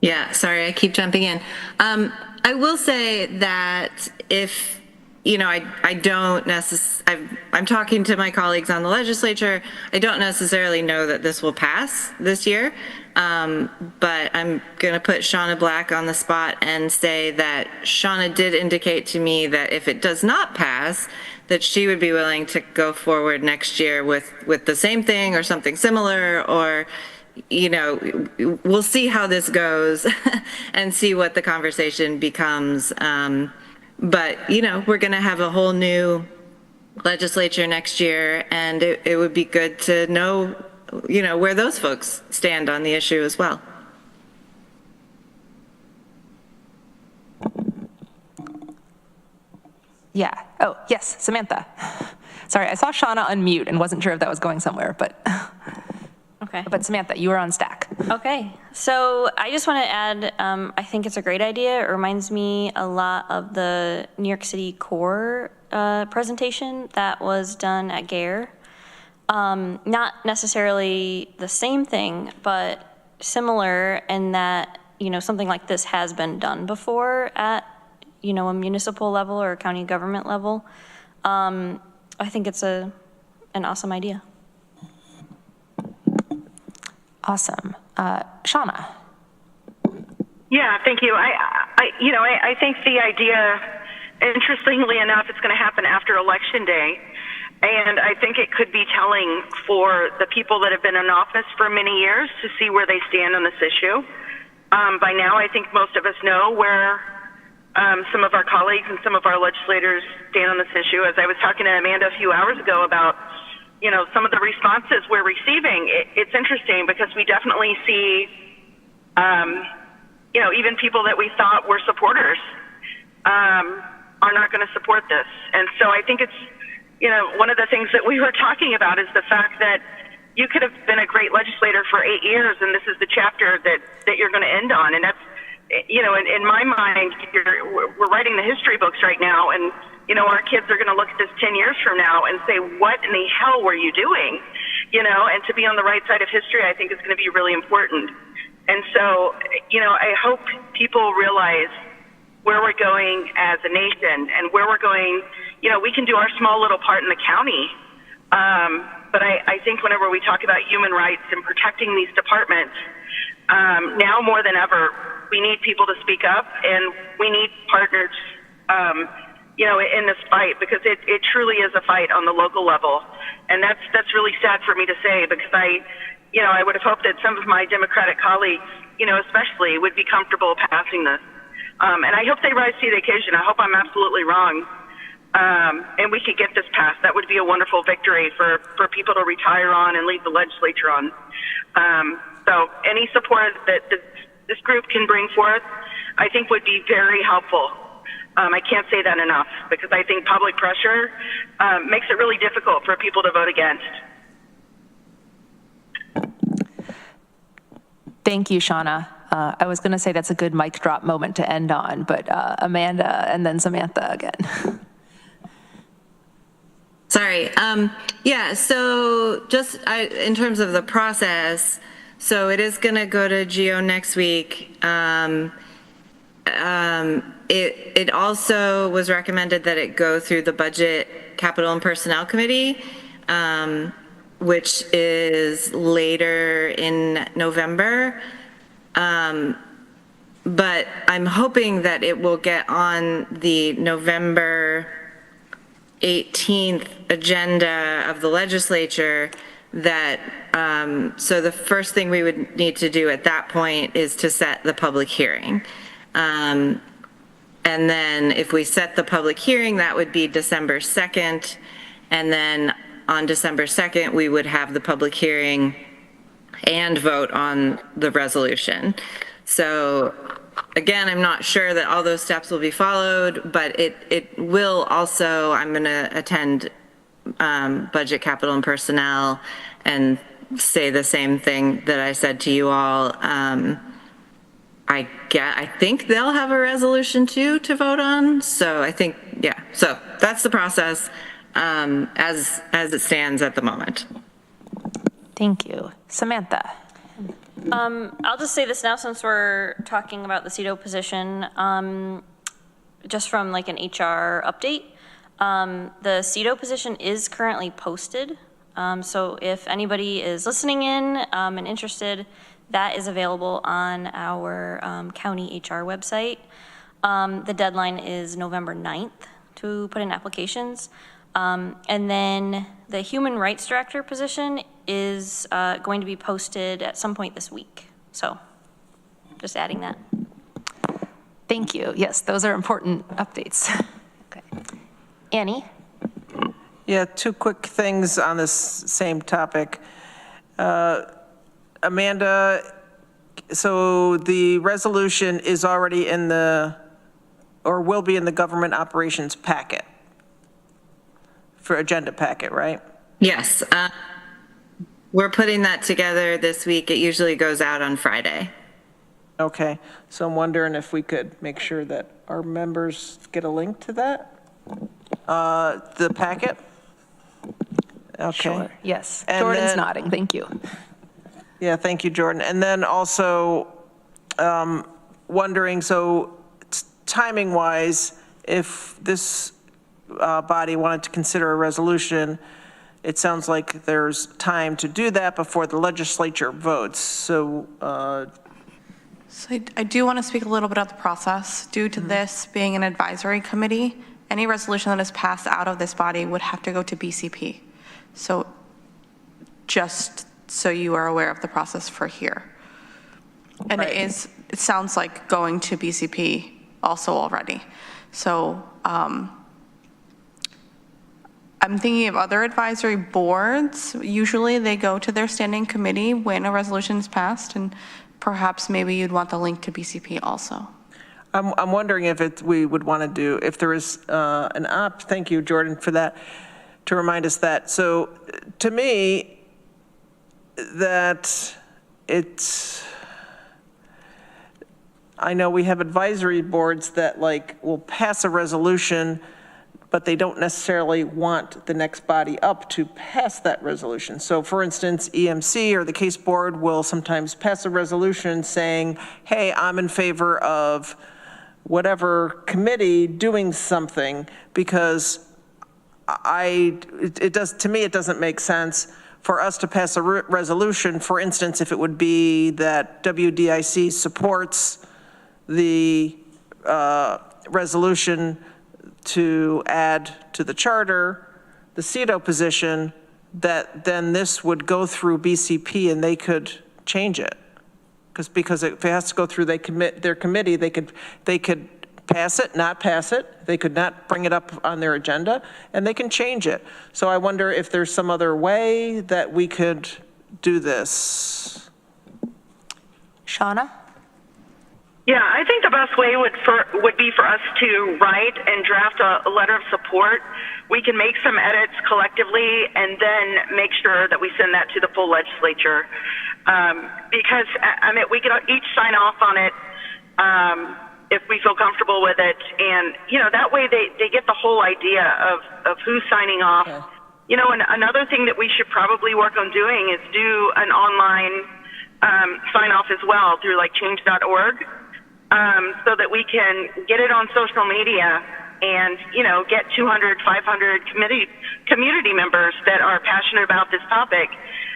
Yeah, sorry, I keep jumping in. I will say that if, I don't necessarily, I'm talking to my colleagues on the legislature, I don't necessarily know that this will pass this year, but I'm going to put Shauna Black on the spot and say that Shauna did indicate to me that if it does not pass, that she would be willing to go forward next year with the same thing or something similar, or we'll see how this goes and see what the conversation becomes. But, we're going to have a whole new legislature next year, and it would be good to know, where those folks stand on the issue as well. Yeah. Oh, yes, Samantha. Sorry, I saw Shauna unmute and wasn't sure if that was going somewhere, but. Okay. But Samantha, you were on stack. Okay, so I just want to add, I think it's a great idea. It reminds me a lot of the New York City core presentation that was done at GARE. Not necessarily the same thing, but similar in that, something like this has been done before at, a municipal level or a county government level. I think it's an awesome idea. Awesome. Shauna. Yeah, thank you. I think the idea, interestingly enough, it's going to happen after Election Day. And I think it could be telling for the people that have been in office for many years to see where they stand on this issue. By now, I think most of us know where some of our colleagues and some of our legislators stand on this issue. As I was talking to Amanda a few hours ago about some of the responses we're receiving, it's interesting because we definitely see, even people that we thought were supporters are not going to support this. And so I think it's, one of the things that we were talking about is the fact that you could have been a great legislator for 8 years, and this is the chapter that you're going to end on. And that's, in my mind, we're writing the history books right now, and our kids are going to look at this 10 years from now and say, what in the hell were you doing? And to be on the right side of history, I think is going to be really important. And so, I hope people realize where we're going as a nation and where we're going. We can do our small little part in the county. But I think whenever we talk about human rights and protecting these departments, now more than ever, we need people to speak up, and we need partners, in this fight, because it truly is a fight on the local level. And that's really sad for me to say, because I would have hoped that some of my Democratic colleagues, especially, would be comfortable passing this. And I hope they rise to the occasion. I hope I'm absolutely wrong. And we could get this passed. That would be a wonderful victory for people to retire on and leave the legislature on. So any support that this group can bring forth, I think would be very helpful. I can't say that enough, because I think public pressure makes it really difficult for people to vote against. Thank you, Shauna. I was going to say that's a good mic drop moment to end on, but Amanda and then Samantha again. Sorry. Yeah, so just in terms of the process, so it is going to go to GEO next week. It also was recommended that it go through the Budget, Capital, and Personnel Committee, which is later in November. But I'm hoping that it will get on the November 18th agenda of the legislature, that so the first thing we would need to do at that point is to set the public hearing. And then if we set the public hearing, that would be December 2nd. And then on December 2nd, we would have the public hearing and vote on the resolution. So again, I'm not sure that all those steps will be followed, but it will also, I'm going to attend Budget, Capital, and Personnel and say the same thing that I said to you all I think they'll have a resolution too to vote on. So I think, yeah, so that's the process as it stands at the moment. Thank you. Samantha. I'll just say this now since we're talking about the CETO position, just from like an HR update. The CETO position is currently posted. So if anybody is listening in and interested, that is available on our county HR website. The deadline is November 9th to put in applications. And then the Human Rights Director position is going to be posted at some point this week. So just adding that. Thank you. Yes, those are important updates. Okay. Annie? Yeah, two quick things on this same topic. Amanda, so the resolution is already in the, or will be in the government operations packet, for agenda packet, right? Yes. We're putting that together this week. It usually goes out on Friday. Okay, so I'm wondering if we could make sure that our members get a link to that? The packet? Okay. Sure. Yes. And Jordan's then, nodding. Thank you. Yeah, thank you, Jordan. And then also wondering, so timing-wise, if this body wanted to consider a resolution, it sounds like there's time to do that before the legislature votes. So I do want to speak a little bit about the process. Due to this being an advisory committee, any resolution that is passed out of this body would have to go to BCP. So just so you are aware of the process for here. And right. it sounds like going to BCP also already. So I'm thinking of other advisory boards. Usually they go to their standing committee when a resolution is passed, and perhaps maybe you'd want the link to BCP also. I'm wondering if we would want to do, if there is thank you, Jordan, for that, to remind us that. So to me, that I know we have advisory boards that like will pass a resolution, but they don't necessarily want the next body up to pass that resolution. So for instance, EMC or the case board will sometimes pass a resolution saying, hey, I'm in favor of whatever committee doing something, because to me, it doesn't make sense for us to pass a resolution. For instance, if it would be that WDIC supports the resolution to add to the charter the CETO position, that then this would go through BCP and they could change it. Because if it has to go through their committee, they could pass it, not pass it. They could not bring it up on their agenda, and they can change it. So I wonder if there's some other way that we could do this. Shauna? Yeah, I think the best way would be for us to write and draft a letter of support. We can make some edits collectively and then make sure that we send that to the full legislature. Because, I mean, we can each sign off on it if we feel comfortable with it. And, you know, that way they get the whole idea of who's signing off. Okay. You know, and another thing that we should probably work on doing is do an online sign off as well through like change.org. So that we can get it on social media and, you know, get 200, 500 community members that are passionate about this topic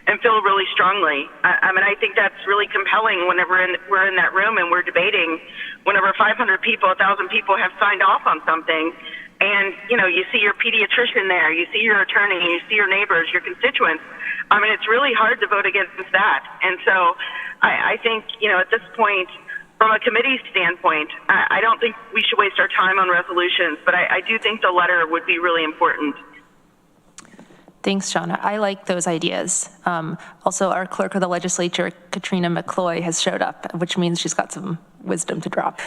and feel really strongly. I mean, I think that's really compelling whenever we're in that room and we're debating, whenever 500 people, 1,000 people have signed off on something, and, you know, you see your pediatrician there, you see your attorney, you see your neighbors, your constituents. I mean, it's really hard to vote against that. And so I think, you know, at this point, from a committee standpoint, I don't think we should waste our time on resolutions, but I do think the letter would be really important. Thanks, Shauna. I like those ideas. Also, our clerk of the legislature, Katrina McCloy, has showed up, which means she's got some wisdom to drop.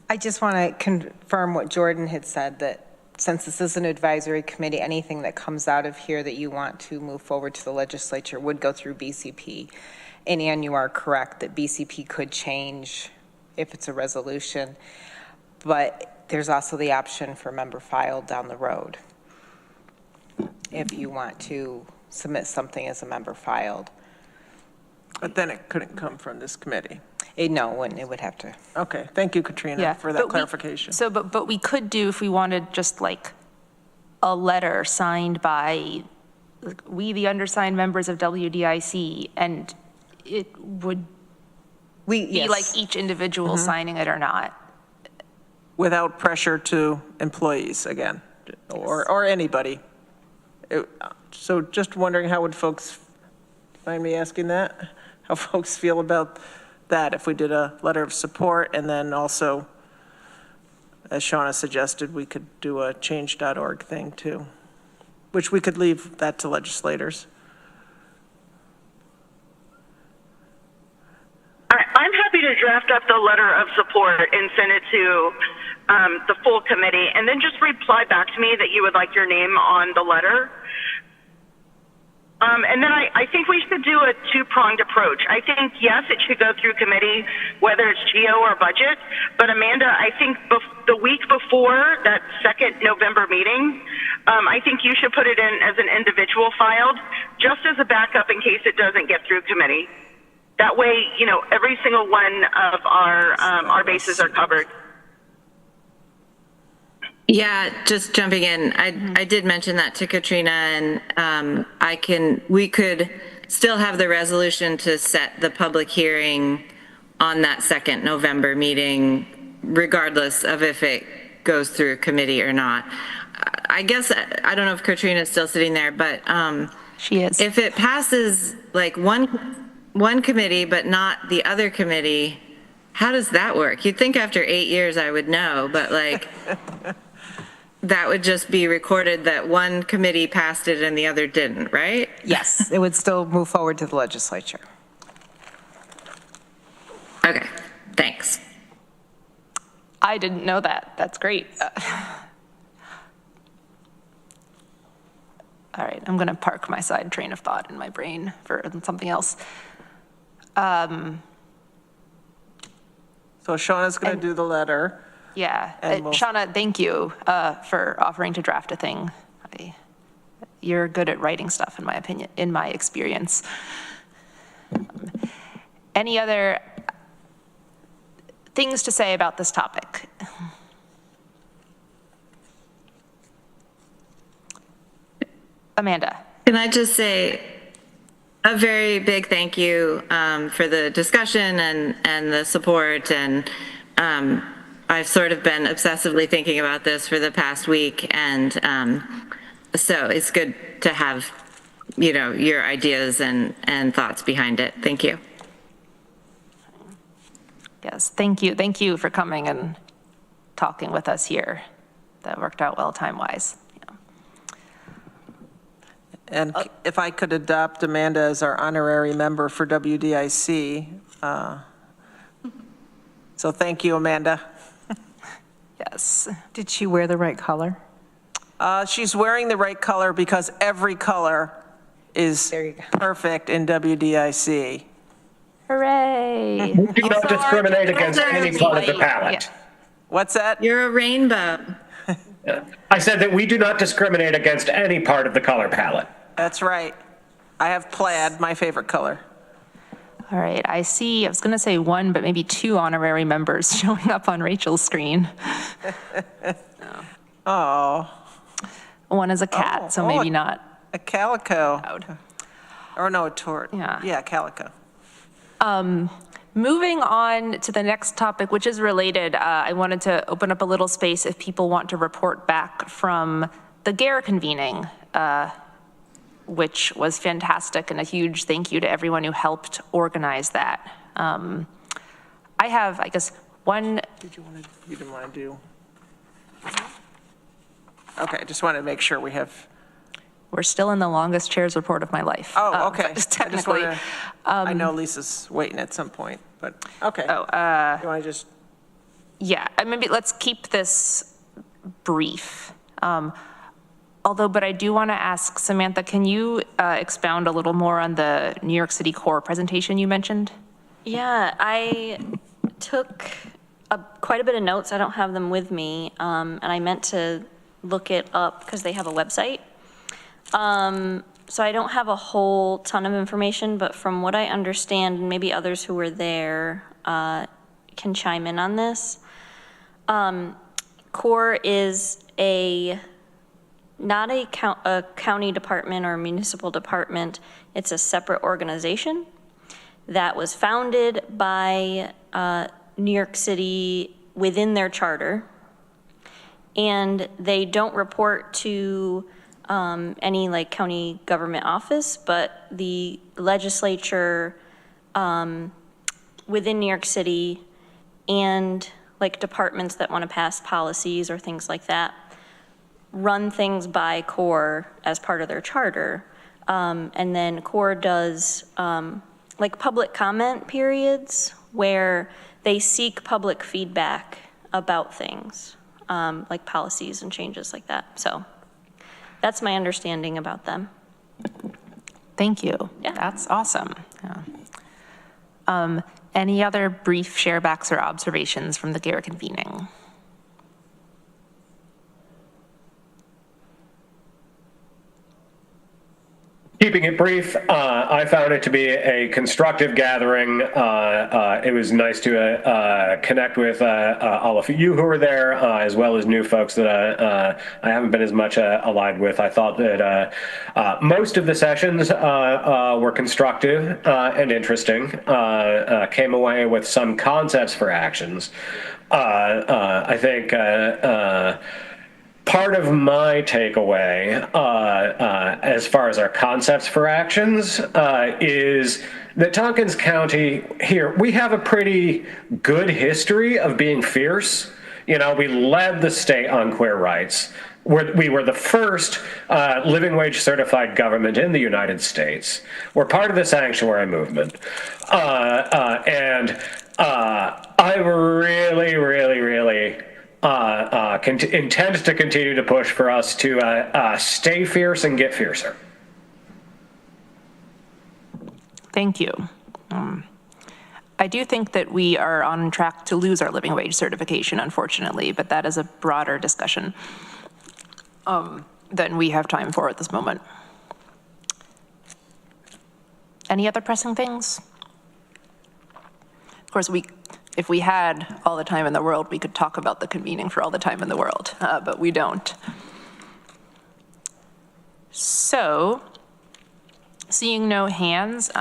I just want to confirm what Jordan had said, that since this is an advisory committee, anything that comes out of here that you want to move forward to the legislature would go through BCP. And Ann, you are correct that BCP could change if it's a resolution, but there's also the option for member filed down the road if you want to submit something as a member filed. But then it couldn't come from this committee. No, it would have to. Okay, thank you, Katrina, for that clarification. But we could do, if we wanted, just like a letter signed by we, the undersigned members of WDIC, and it would be like each individual signing it or not. Without pressure to employees, again, or anybody. So just wondering, how would folks, mind me asking that? How folks feel about that if we did a letter of support, and then also, as Shauna suggested, we could do a change.org thing too, which we could leave that to legislators. I'm happy to draft up the letter of support and send it to the full committee, and then just reply back to me that you would like your name on the letter. And then I think we should do a two-pronged approach. I think, yes, it should go through committee, whether it's GO or budget. But Amanda, I think the week before that second November meeting, I think you should put it in as an individual filed, just as a backup in case it doesn't get through committee. That way, you know, every single one of our bases are covered. Yeah, just jumping in, I did mention that to Katrina, and we could still have the resolution to set the public hearing on that second November meeting, regardless of if it goes through committee or not. I guess, I don't know if Katrina's still sitting there, but she is. If it passes like one committee but not the other committee, how does that work? You'd think after 8 years I would know, but like that would just be recorded that one committee passed it and the other didn't, right? Yes, it would still move forward to the legislature. Okay, thanks. I didn't know that. That's great. All right, I'm going to park my side train of thought in my brain for something else. So Shauna's going to do the letter. Yeah, Shauna, thank you for offering to draft a thing. You're good at writing stuff, in my opinion, in my experience. Any other things to say about this topic? Amanda. Can I just say a very big thank you for the discussion and the support, and I've sort of been obsessively thinking about this for the past week, and so it's good to have, you know, your ideas and thoughts behind it. Thank you. Yes, thank you. Thank you for coming and talking with us here. That worked out well time-wise. And if I could adopt Amanda as our honorary member for WDIC. So thank you, Amanda. Yes. Did she wear the right color? She's wearing the right color because every color is perfect in WDIC. Hooray. We do not discriminate against any part of the palette. Yeah. What's that? You're a rainbow. I said that we do not discriminate against any part of the color palette. That's right. I have plaid, my favorite color. All right, I see, I was gonna say one, but maybe two honorary members showing up on Rachel's screen. Oh. One is a cat, so maybe not. A calico. Loud. Or no, a tort. Yeah, calico. Moving on to the next topic, which is related, I wanted to open up a little space if people want to report back from the GARE convening, which was fantastic, and a huge thank you to everyone who helped organize that. I have, I guess, one. You didn't want to do? Okay, just wanted to make sure we have. We're still in the longest chair's report of my life. Oh, okay. Technically. I know Lisa's waiting at some point, but okay. You want to just? Yeah, maybe let's keep this brief. but I do want to ask Samantha, can you expound a little more on the New York City core presentation you mentioned? Yeah, I took quite a bit of notes. I don't have them with me, and I meant to look it up because they have a website. So I don't have a whole ton of information, but from what I understand, and maybe others who were there can chime in on this. CORE is not a county department or municipal department. It's a separate organization that was founded by New York City within their charter. And they don't report to any like county government office, but the legislature within New York City and like departments that want to pass policies or things like that run things by CORE as part of their charter. And then CORE does like public comment periods where they seek public feedback about things, like policies and changes like that. So that's my understanding about them. Thank you. Yeah. That's awesome. Yeah. Any other brief sharebacks or observations from the GARE convening? Keeping it brief, I found it to be a constructive gathering. It was nice to connect with all of you who were there, as well as new folks that I haven't been as much aligned with. I thought that most of the sessions were constructive and interesting. Came away with some concepts for actions. I think part of my takeaway, as far as our concepts for actions, is that Tompkins County here, we have a pretty good history of being fierce. You know, we led the state on queer rights. We were the first living wage certified government in the United States. We're part of the sanctuary movement. And I really intend to continue to push for us to stay fierce and get fiercer. Thank you. I do think that we are on track to lose our living wage certification, unfortunately, but that is a broader discussion than we have time for at this moment. Any other pressing things? Of course, if we had all the time in the world, we could talk about the convening for all the time in the world, but we don't. So, seeing no hands,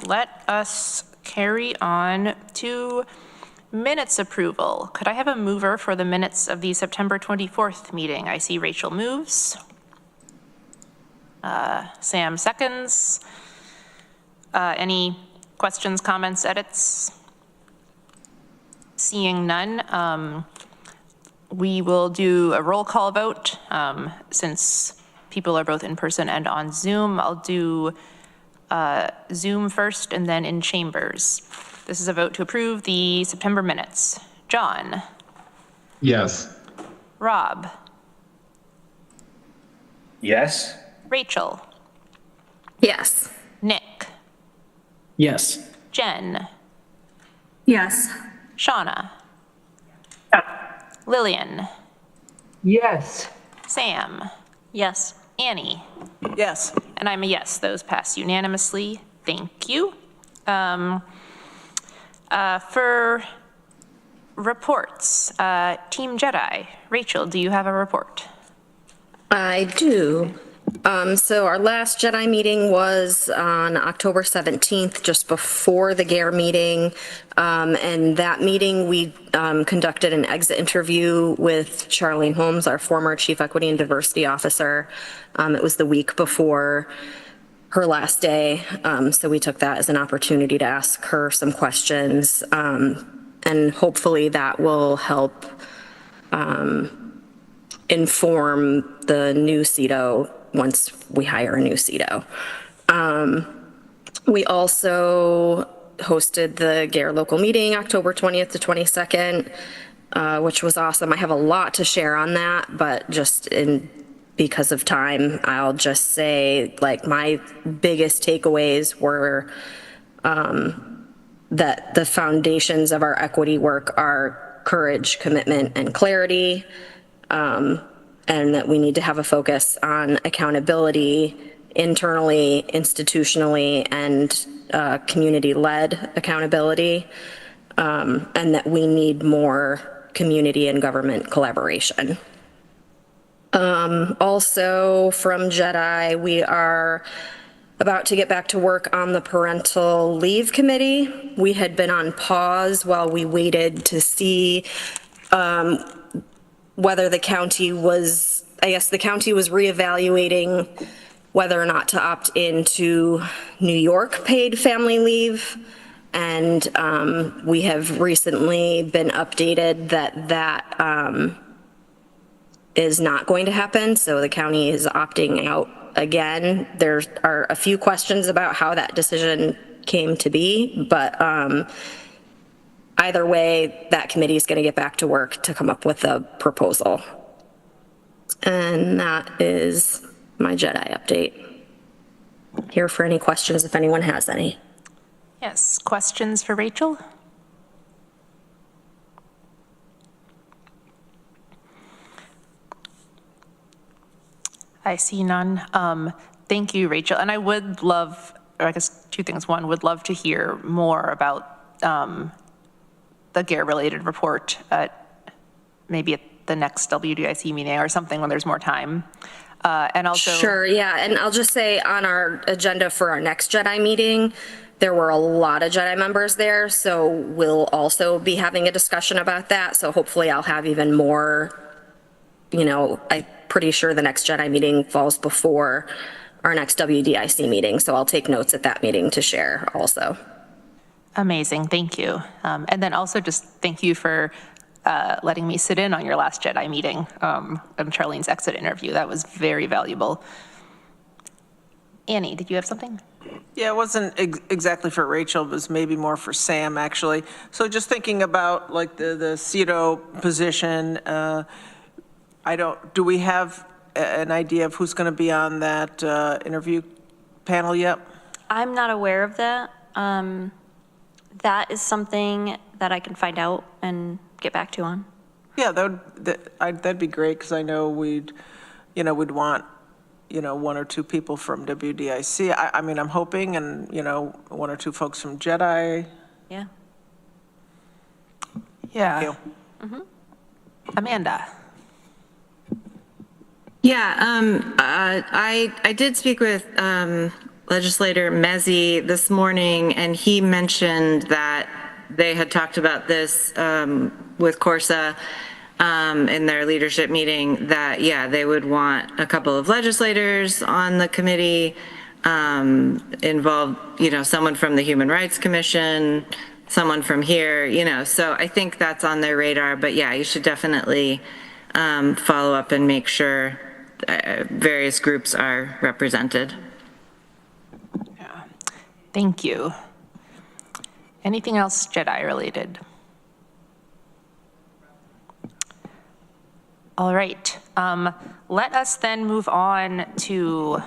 let us carry on to minutes approval. Could I have a mover for the minutes of the September 24th meeting? I see Rachel moves. Sam seconds. Any questions, comments, edits? Seeing none, we will do a roll call vote. Since people are both in person and on Zoom, I'll do Zoom first and then in chambers. This is a vote to approve the September minutes. John? Yes. Rob? Yes. Rachel? Yes. Nick? Yes. Jen? Yes. Shauna? Lillian? Yes. Sam? Yes. Annie? Yes. And I'm a yes. Those pass unanimously. Thank you. For reports, Team Jedi, Rachel, do you have a report? I do. So our last Jedi meeting was on October 17th, just before the GARE meeting. And that meeting, we conducted an exit interview with Charlene Holmes, our former Chief Equity and Diversity Officer. It was the week before her last day. So we took that as an opportunity to ask her some questions. And hopefully that will help inform the new CETO once we hire a new CETO. We also hosted the GARE local meeting October 20th to 22nd, which was awesome. I have a lot to share on that, but just in because of time, I'll just say, like, my biggest takeaways were that the foundations of our equity work are courage, commitment, and clarity, and that we need to have a focus on accountability internally, institutionally, and community-led accountability, and that we need more community and government collaboration. Also from JEDI, we are about to get back to work on the parental leave committee. We had been on pause while we waited to see whether the county was, I guess the county was reevaluating whether or not to opt into New York paid family leave. And we have recently been updated that is not going to happen. So the county is opting out again. There are a few questions about how that decision came to be, but either way, that committee is going to get back to work to come up with a proposal. And that is my JEDI update. Here for any questions if anyone has any. Yes, questions for Rachel? I see none. Thank you, Rachel. And I would love, or I guess two things. One, would love to hear more about the GARE-related report maybe at the next WDIC meeting or something when there's more time. And also— Sure, yeah. And I'll just say on our agenda for our next JEDI meeting, there were a lot of JEDI members there, so we'll also be having a discussion about that. So hopefully I'll have even more, I'm pretty sure the next JEDI meeting falls before our next WDIC meeting. So I'll take notes at that meeting to share also. Amazing, thank you. And then also just thank you for letting me sit in on your last JEDI meeting and Charlene's exit interview. That was very valuable. Annie, did you have something? Yeah, it wasn't exactly for Rachel, it was maybe more for Sam, actually. So just thinking about like the CEDO position, do we have an idea of who's going to be on that interview panel yet? I'm not aware of that. That is something that I can find out and get back to you on. Yeah, that'd be great, because I know we'd want, one or two people from WDIC. I mean, I'm hoping, and, one or two folks from JEDI. Yeah. Yeah. Thank you. Mm-hmm. Amanda. Yeah, I did speak with Legislator Mezzi this morning, and he mentioned that they had talked about this with Corsa in their leadership meeting, that, yeah, they would want a couple of legislators on the committee, involved, someone from the Human Rights Commission, someone from here, so I think that's on their radar. But yeah, you should definitely follow up and make sure various groups are represented. Yeah. Thank you. Anything else JEDI related? All right. Let us then move on to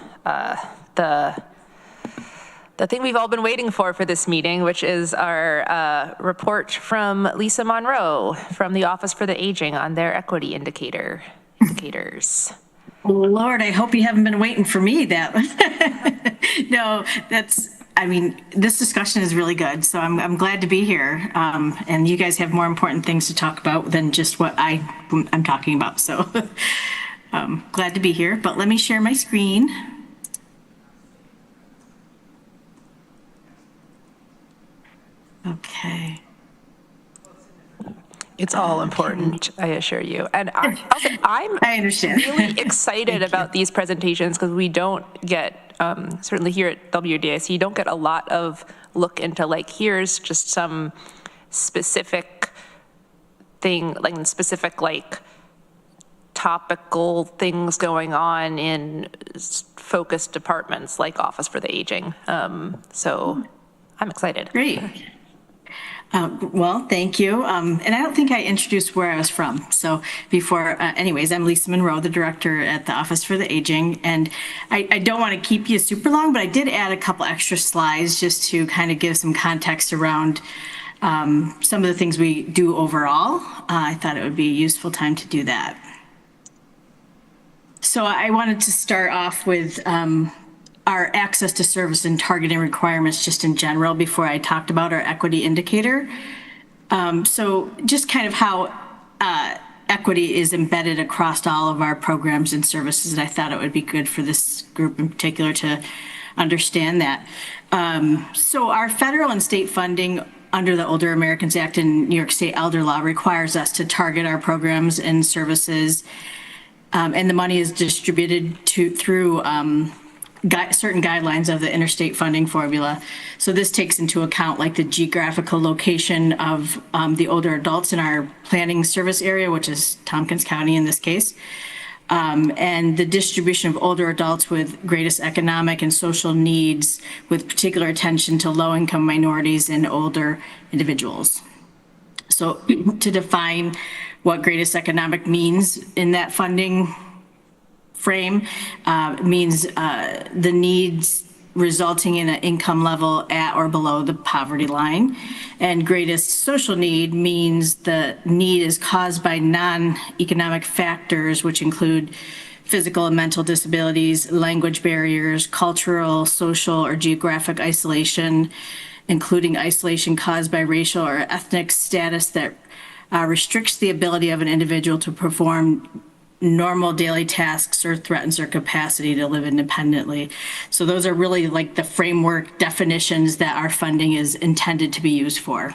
the thing we've all been waiting for this meeting, which is our report from Lisa Monroe from the Office for the Aging on their equity indicators. Lord, I hope you haven't been waiting for me. No, this discussion is really good. So I'm glad to be here. And you guys have more important things to talk about than just what I'm talking about. So glad to be here, but let me share my screen. Okay. It's all important, I assure you. And I understand. Really excited about these presentations, because we don't get, certainly here at WDIC, you don't get a lot of look into, like, here's just some specific thing, like specific, topical things going on in focused departments like Office for the Aging. So I'm excited. Great. Well, thank you. And I don't think I introduced where I was from. So before, anyways, I'm Lisa Monroe, the director at the Office for the Aging. And I don't want to keep you super long, but I did add a couple extra slides just to kind of give some context around some of the things we do overall. I thought it would be a useful time to do that. So I wanted to start off with our access to service and targeting requirements just in general before I talked about our equity indicator. So just kind of how equity is embedded across all of our programs and services, and I thought it would be good for this group in particular to understand that. So our federal and state funding under the Older Americans Act and New York State Elder Law requires us to target our programs and services, and the money is distributed through certain guidelines of the interstate funding formula. So this takes into account like the geographical location of the older adults in our planning service area, which is Tompkins County in this case, and the distribution of older adults with greatest economic and social needs, with particular attention to low-income minorities and older individuals. So to define what greatest economic means in that funding frame, means the needs resulting in an income level at or below the poverty line. And greatest social need means the need is caused by non-economic factors, which include physical and mental disabilities, language barriers, cultural, social, or geographic isolation, including isolation caused by racial or ethnic status that restricts the ability of an individual to perform normal daily tasks or threatens their capacity to live independently. So those are really like the framework definitions that our funding is intended to be used for.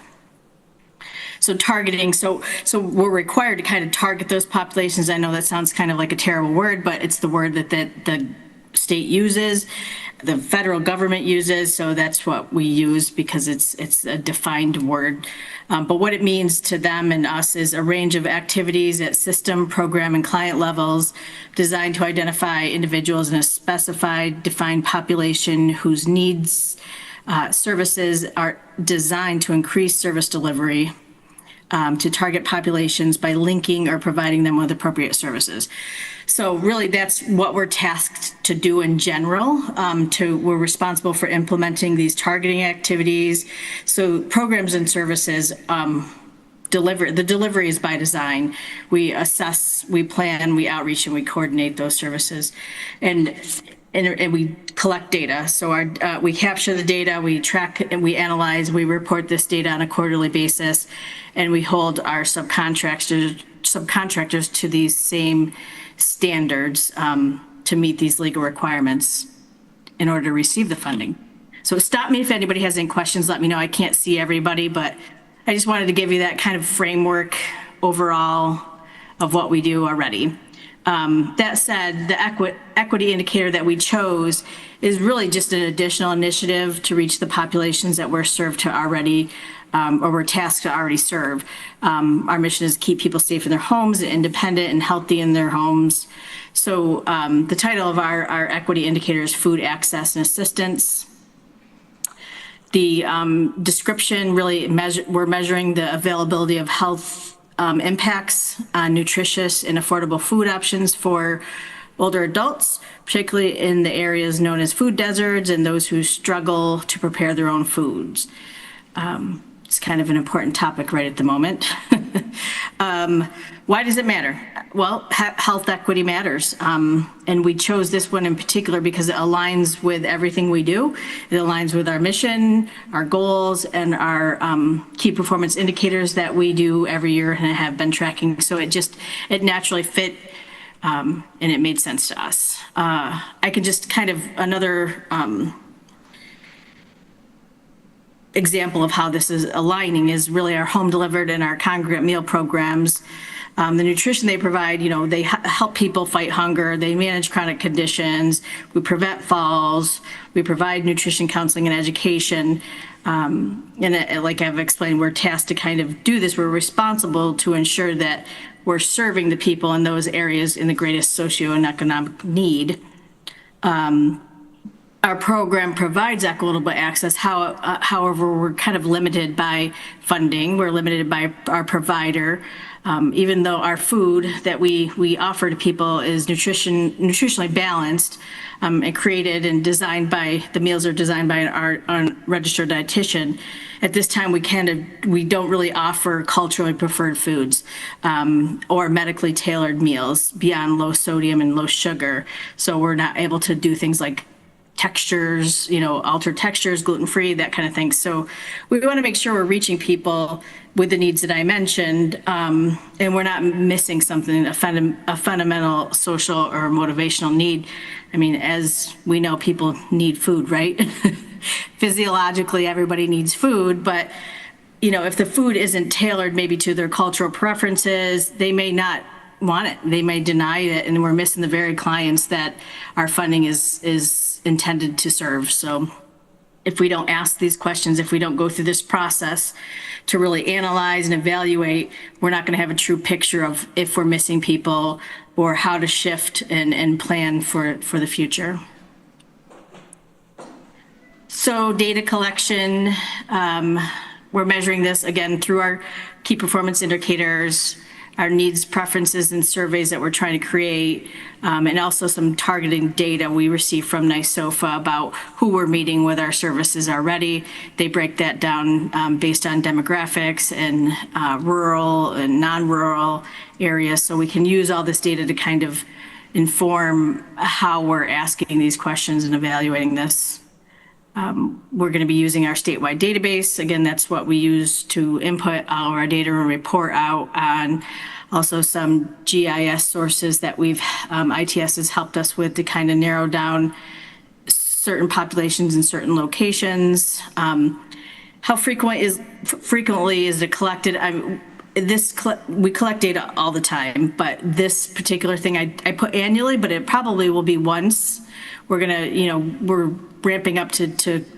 So targeting, so we're required to kind of target those populations. I know that sounds kind of like a terrible word, but it's the word that the state uses, the federal government uses, so that's what we use because it's a defined word. But what it means to them and us is a range of activities at system, program, and client levels designed to identify individuals in a specified, defined population whose needs, services are designed to increase service delivery to target populations by linking or providing them with appropriate services. So really that's what we're tasked to do in general. We're responsible for implementing these targeting activities. So programs and services, the delivery is by design. We assess, we plan, we outreach, and we coordinate those services. And we collect data. So we capture the data, we track and we analyze, we report this data on a quarterly basis, and we hold our subcontractors to these same standards to meet these legal requirements in order to receive the funding. So stop me if anybody has any questions, let me know. I can't see everybody, but I just wanted to give you that kind of framework overall of what we do already. That said, the equity indicator that we chose is really just an additional initiative to reach the populations that we're served to already, or we're tasked to already serve. Our mission is to keep people safe in their homes, independent and healthy in their homes. So the title of our equity indicator is Food Access and Assistance. The description really, we're measuring the availability of health impacts on nutritious and affordable food options for older adults, particularly in the areas known as food deserts and those who struggle to prepare their own foods. It's kind of an important topic right at the moment. Why does it matter? Well, health equity matters. And we chose this one in particular because it aligns with everything we do. It aligns with our mission, our goals, and our key performance indicators that we do every year and have been tracking. So it naturally fit and it made sense to us. I can just kind of another example of how this is aligning is really our home delivered and our congregate meal programs. The nutrition they provide, they help people fight hunger, they manage chronic conditions, we prevent falls, we provide nutrition counseling and education. Like I've explained, we're tasked to kind of do this. We're responsible to ensure that we're serving the people in those areas in the greatest socio and economic need. our program provides equitable access. However, we're kind of limited by funding. We're limited by our provider. Even though our food that we offer to people is nutritionally balanced and created and designed by, the meals are designed by our registered dietitian. At this time, we don't really offer culturally preferred foods or medically tailored meals beyond low sodium and low sugar. So we're not able to do things like textures, altered textures, gluten-free, that kind of thing. So we want to make sure we're reaching people with the needs that I mentioned, and we're not missing something, a fundamental social or motivational need. I mean, as we know, people need food, right? Physiologically, everybody needs food, but if the food isn't tailored maybe to their cultural preferences, they may not want it. They may deny it, and we're missing the very clients that our funding is intended to serve. So if we don't ask these questions, if we don't go through this process to really analyze and evaluate, we're not going to have a true picture of if we're missing people or how to shift and plan for the future. So data collection, we're measuring this again through our key performance indicators, our needs, preferences, and surveys that we're trying to create, and also some targeting data we receive from NYSOFA about who we're meeting with our services already. They break that down based on demographics and rural and non-rural areas, so we can use all this data to kind of inform how we're asking these questions and evaluating this. We're going to be using our statewide database. Again, that's what we use to input all of our data and report out on. Also some GIS sources that ITS has helped us with to kind of narrow down certain populations in certain locations. How frequently is it collected? We collect data all the time, but this particular thing I put annually, but it probably will be once. We're gonna, we're ramping up to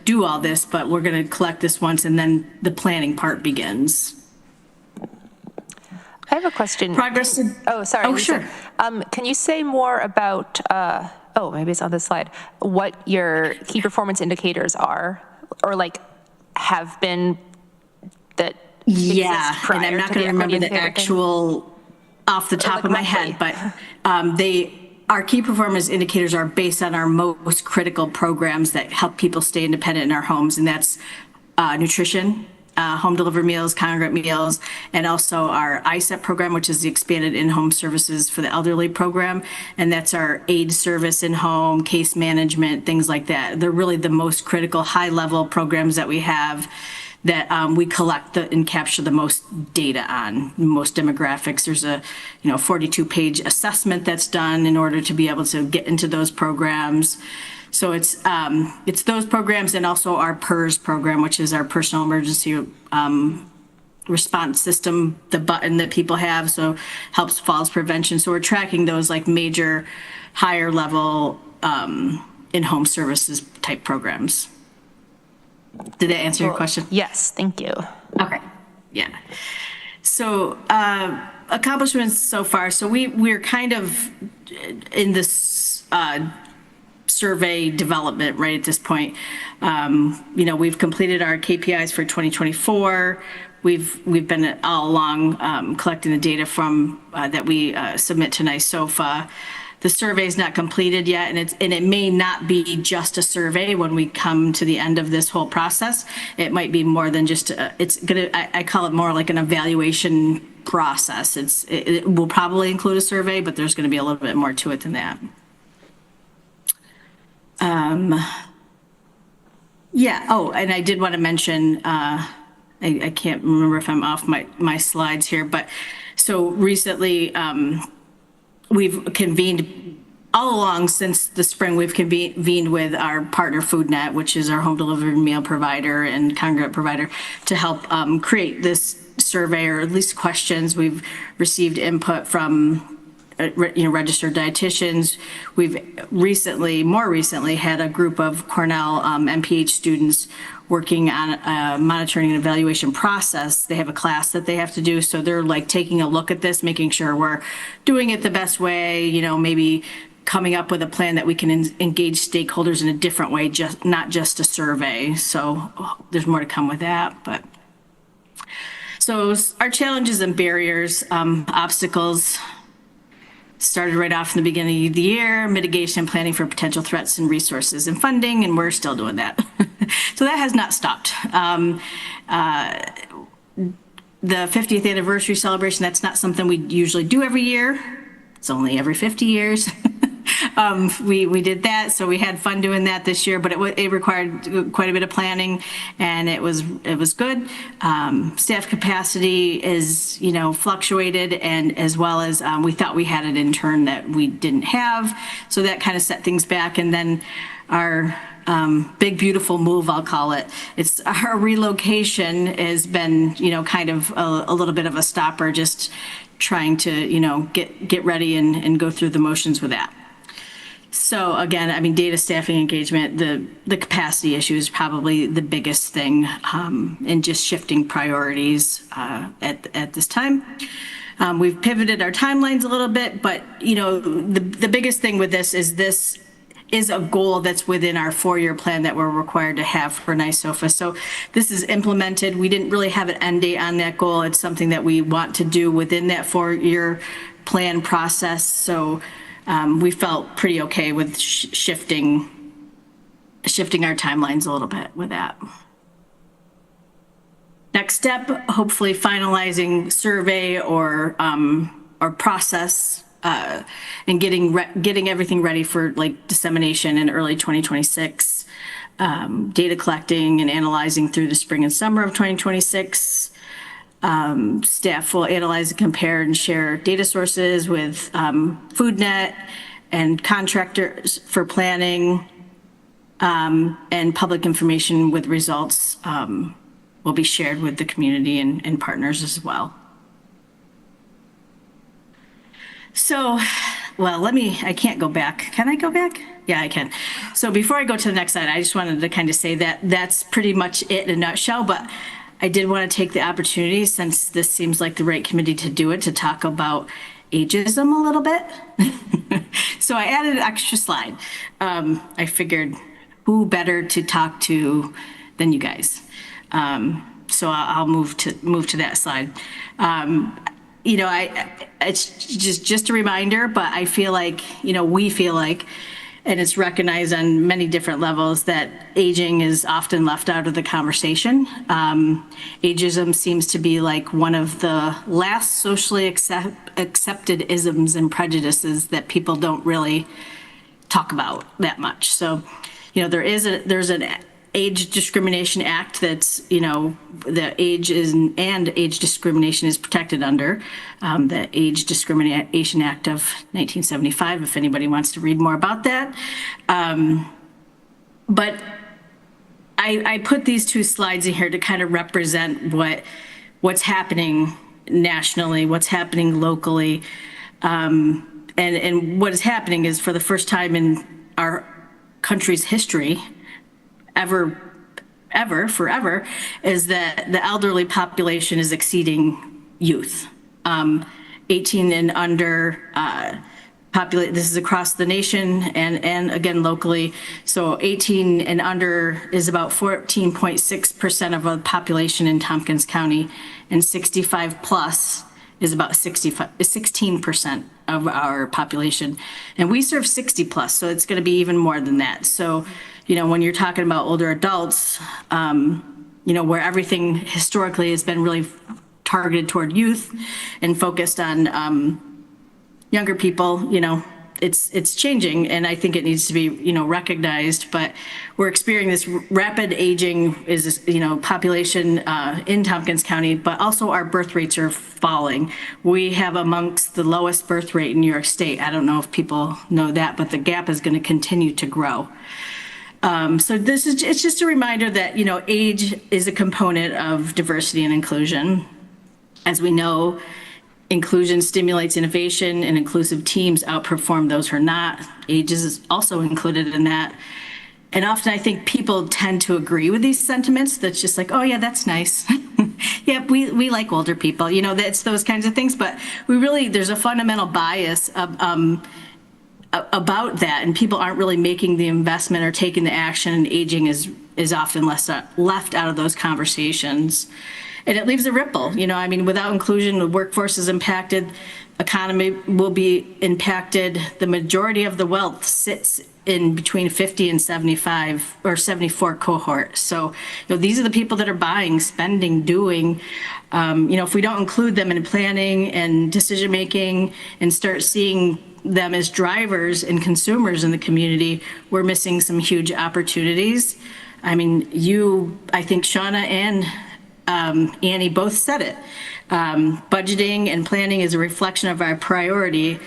do all this, but we're gonna collect this once and then the planning part begins. I have a question. Progress. Oh, sorry. Oh, Lisa. sure. Can you say more about, maybe it's on this slide, what your key performance indicators are or have been that Yeah, prior and I'm not to going to remember the equity indicator actual off the top of my head, but our key performance indicators are based on our most critical programs that help people stay independent in our homes, and that's nutrition, home delivered meals, congregate meals, and also our ISEP program, which is the expanded in-home services for the elderly program, and that's our aid service in-home, case management, things like that. They're really the most critical high-level programs that we have that we collect and capture the most data on, most demographics. There's a 42-page assessment that's done in order to be able to get into those programs. So it's those programs and also our PERS program, which is our personal emergency response system, the button that people have, so helps falls prevention. So we're tracking those major higher level in-home services type programs. Did that answer your question? Yes, thank you. Okay, yeah. So accomplishments so far. So we're kind of in this survey development right at this point. We've completed our KPIs for 2024. We've been all along collecting the data from that we submit to NYSOFA. The survey is not completed yet, and it may not be just a survey when we come to the end of this whole process. It might be more than just I call it more like an evaluation process. It will probably include a survey, but there's going to be a little bit more to it than that. Yeah. Oh, and I did want to mention. I can't remember if I'm off my slides here, but so recently. We've convened all along since the spring. We've convened with our partner FoodNet, which is our home delivered meal provider and congregate provider, to help create this survey, or at least questions. We've received input from registered dietitians. We've more recently had a group of Cornell MPH students working on a monitoring and evaluation process. They have a class that they have to do, so they're taking a look at this, making sure we're doing it the best way, maybe coming up with a plan that we can engage stakeholders in a different way, not just a survey. So there's more to come with that. But so our challenges and barriers, obstacles, started right off in the beginning of the year, mitigation and planning for potential threats and resources and funding, and we're still doing that. So that has not stopped. The 50th anniversary celebration, that's not something we usually do every year. It's only every 50 years. We did that, so we had fun doing that this year, but it required quite a bit of planning, and it was good. Staff capacity is, fluctuated, and as well as we thought we had an intern that we didn't have, so that kind of set things back. And then our big beautiful move, I'll call it. It's our relocation has been, kind of a little bit of a stopper, just trying to, get ready and go through the motions with that. So again, data staffing engagement, the capacity issue is probably the biggest thing, in just shifting priorities at this time. We've pivoted our timelines a little bit, but the biggest thing with this is a goal that's within our 4-year plan that we're required to have for NYSOFA. So this is implemented. We didn't really have an end date on that goal. It's something that we want to do within that 4-year plan process. So we felt pretty okay with shifting our timelines a little bit with that. Next step, hopefully finalizing survey or process and getting everything ready for dissemination in early 2026. Data collecting and analyzing through the spring and summer of 2026. Staff will analyze and compare and share data sources with FoodNet and contractors for planning, and public information with results will be shared with the community and partners as well. So, well, I can't go back. Can I go back? Yeah, I can. So before I go to the next slide, I just wanted to kind of say that that's pretty much it in a nutshell, but I did want to take the opportunity, since this seems like the right committee to do it, to talk about ageism a little bit. So I added an extra slide. I figured who better to talk to than you guys. So I'll move to that slide. It's just a reminder, but I feel like, we feel like, and it's recognized on many different levels, that aging is often left out of the conversation. Ageism seems to be like one of the last socially accepted isms and prejudices that people don't really talk about that much. So, there's an Age Discrimination Act that's, the age discrimination is protected under, the Age Discrimination Act of 1975, if anybody wants to read more about that. But I put these two slides in here to kind of represent what's happening nationally, what's happening locally. And what is happening is, for the first time in our country's history, forever, is that the elderly population is exceeding youth. 18 and under this is across the nation and again locally. So 18 and under is about 14.6% of the population in Tompkins County, and 65 plus is about 16% of our population. And we serve 60 plus, so it's going to be even more than that. So, when you're talking about older adults, where everything historically has been really targeted toward youth and focused on younger people, it's changing, and I think it needs to be, recognized. But we're experiencing this rapid aging population in Tompkins County, but also our birth rates are falling. We have amongst the lowest birth rate in New York State. I don't know if people know that, but the gap is going to continue to grow. So it's just a reminder that, age is a component of diversity and inclusion. As we know, inclusion stimulates innovation, and inclusive teams outperform those who are not. Age is also included in that. And often I think people tend to agree with these sentiments. That's just like, oh yeah, that's nice. Yeah, we like older people, that's those kinds of things. But there's a fundamental bias of about that, and people aren't really making the investment or taking the action, and aging is often left out of those conversations. And it leaves a ripple, I mean, without inclusion, the workforce is impacted, economy will be impacted. The majority of the wealth sits in between 50 and 75 or 74 cohort. So, these are the people that are buying, spending, doing. If we don't include them in planning and decision making and start seeing them as drivers and consumers in the community, we're missing some huge opportunities. I mean, I think Shauna and Annie both said it. Budgeting and planning is a reflection of our priority.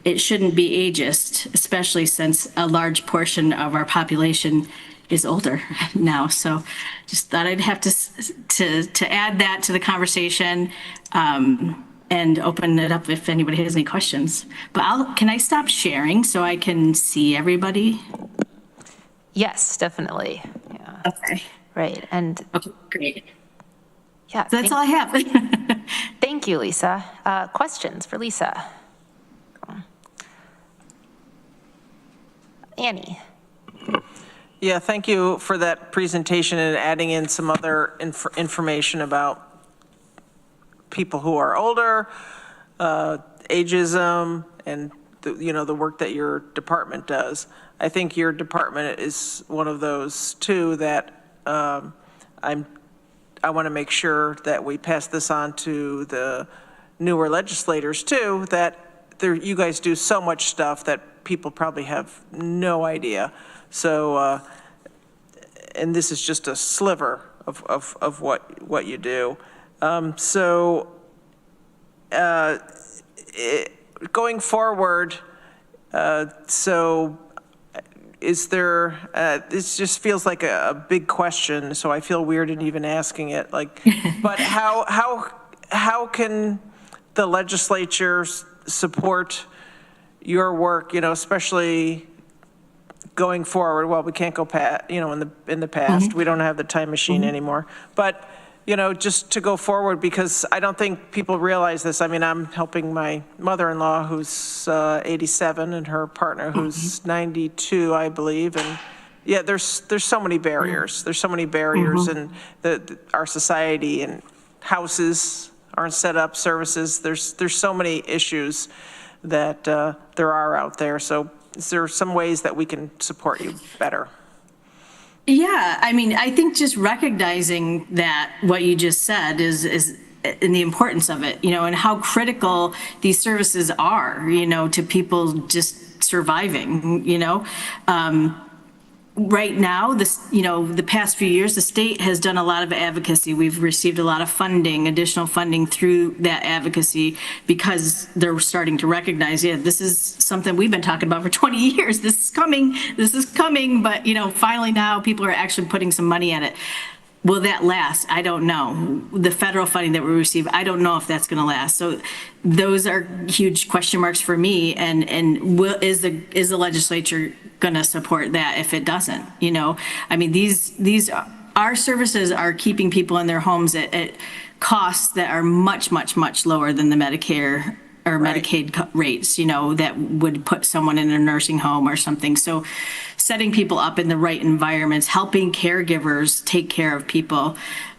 It shouldn't be ageist, especially since a large portion of our population is older now. So just thought I'd have to add that to the conversation and open it up if anybody has any questions. But can I stop sharing so I can see everybody? Yes, definitely. Yeah. Okay. Right. And okay, great. Yeah. That's all I have. Thank you, Lisa. Questions for Lisa? Annie. Yeah, thank you for that presentation and adding in some other information about people who are older, ageism, and the work that your department does. I think your department is one of those too that I want to make sure that we pass this on to the newer legislators too, that you guys do so much stuff that people probably have no idea. So, and this is just a sliver of what you do. Going forward, is there, this just feels like a big question, so I feel weird in even asking it, but how can the legislature support your work, especially going forward? Well, we can't go past, in the past, we don't have the time machine anymore, but just to go forward, because I don't think people realize this. I mean, I'm helping my mother-in-law who's 87 and her partner who's 92, I believe. And yeah, there's so many barriers. There's so many barriers in our society, and houses aren't set up, services. There's so many issues that there are out there. So is there some ways that we can support you better? Yeah, I mean, I think just recognizing that what you just said is in the importance of it, and how critical these services are, to people just surviving, Right now, the past few years, the state has done a lot of advocacy. We've received a lot of funding, additional funding through that advocacy, because they're starting to recognize, this is something we've been talking about for 20 years. This is coming, but finally now people are actually putting some money at it. Will that last? I don't know. The federal funding that we receive, I don't know if that's going to last. So those are huge question marks for me. And is the legislature going to support that if it doesn't? I mean, our services are keeping people in their homes at costs that are much, much, much lower than the Medicare or Medicaid rates, that would put someone in a nursing home or something. So setting people up in the right environments, helping caregivers take care of people.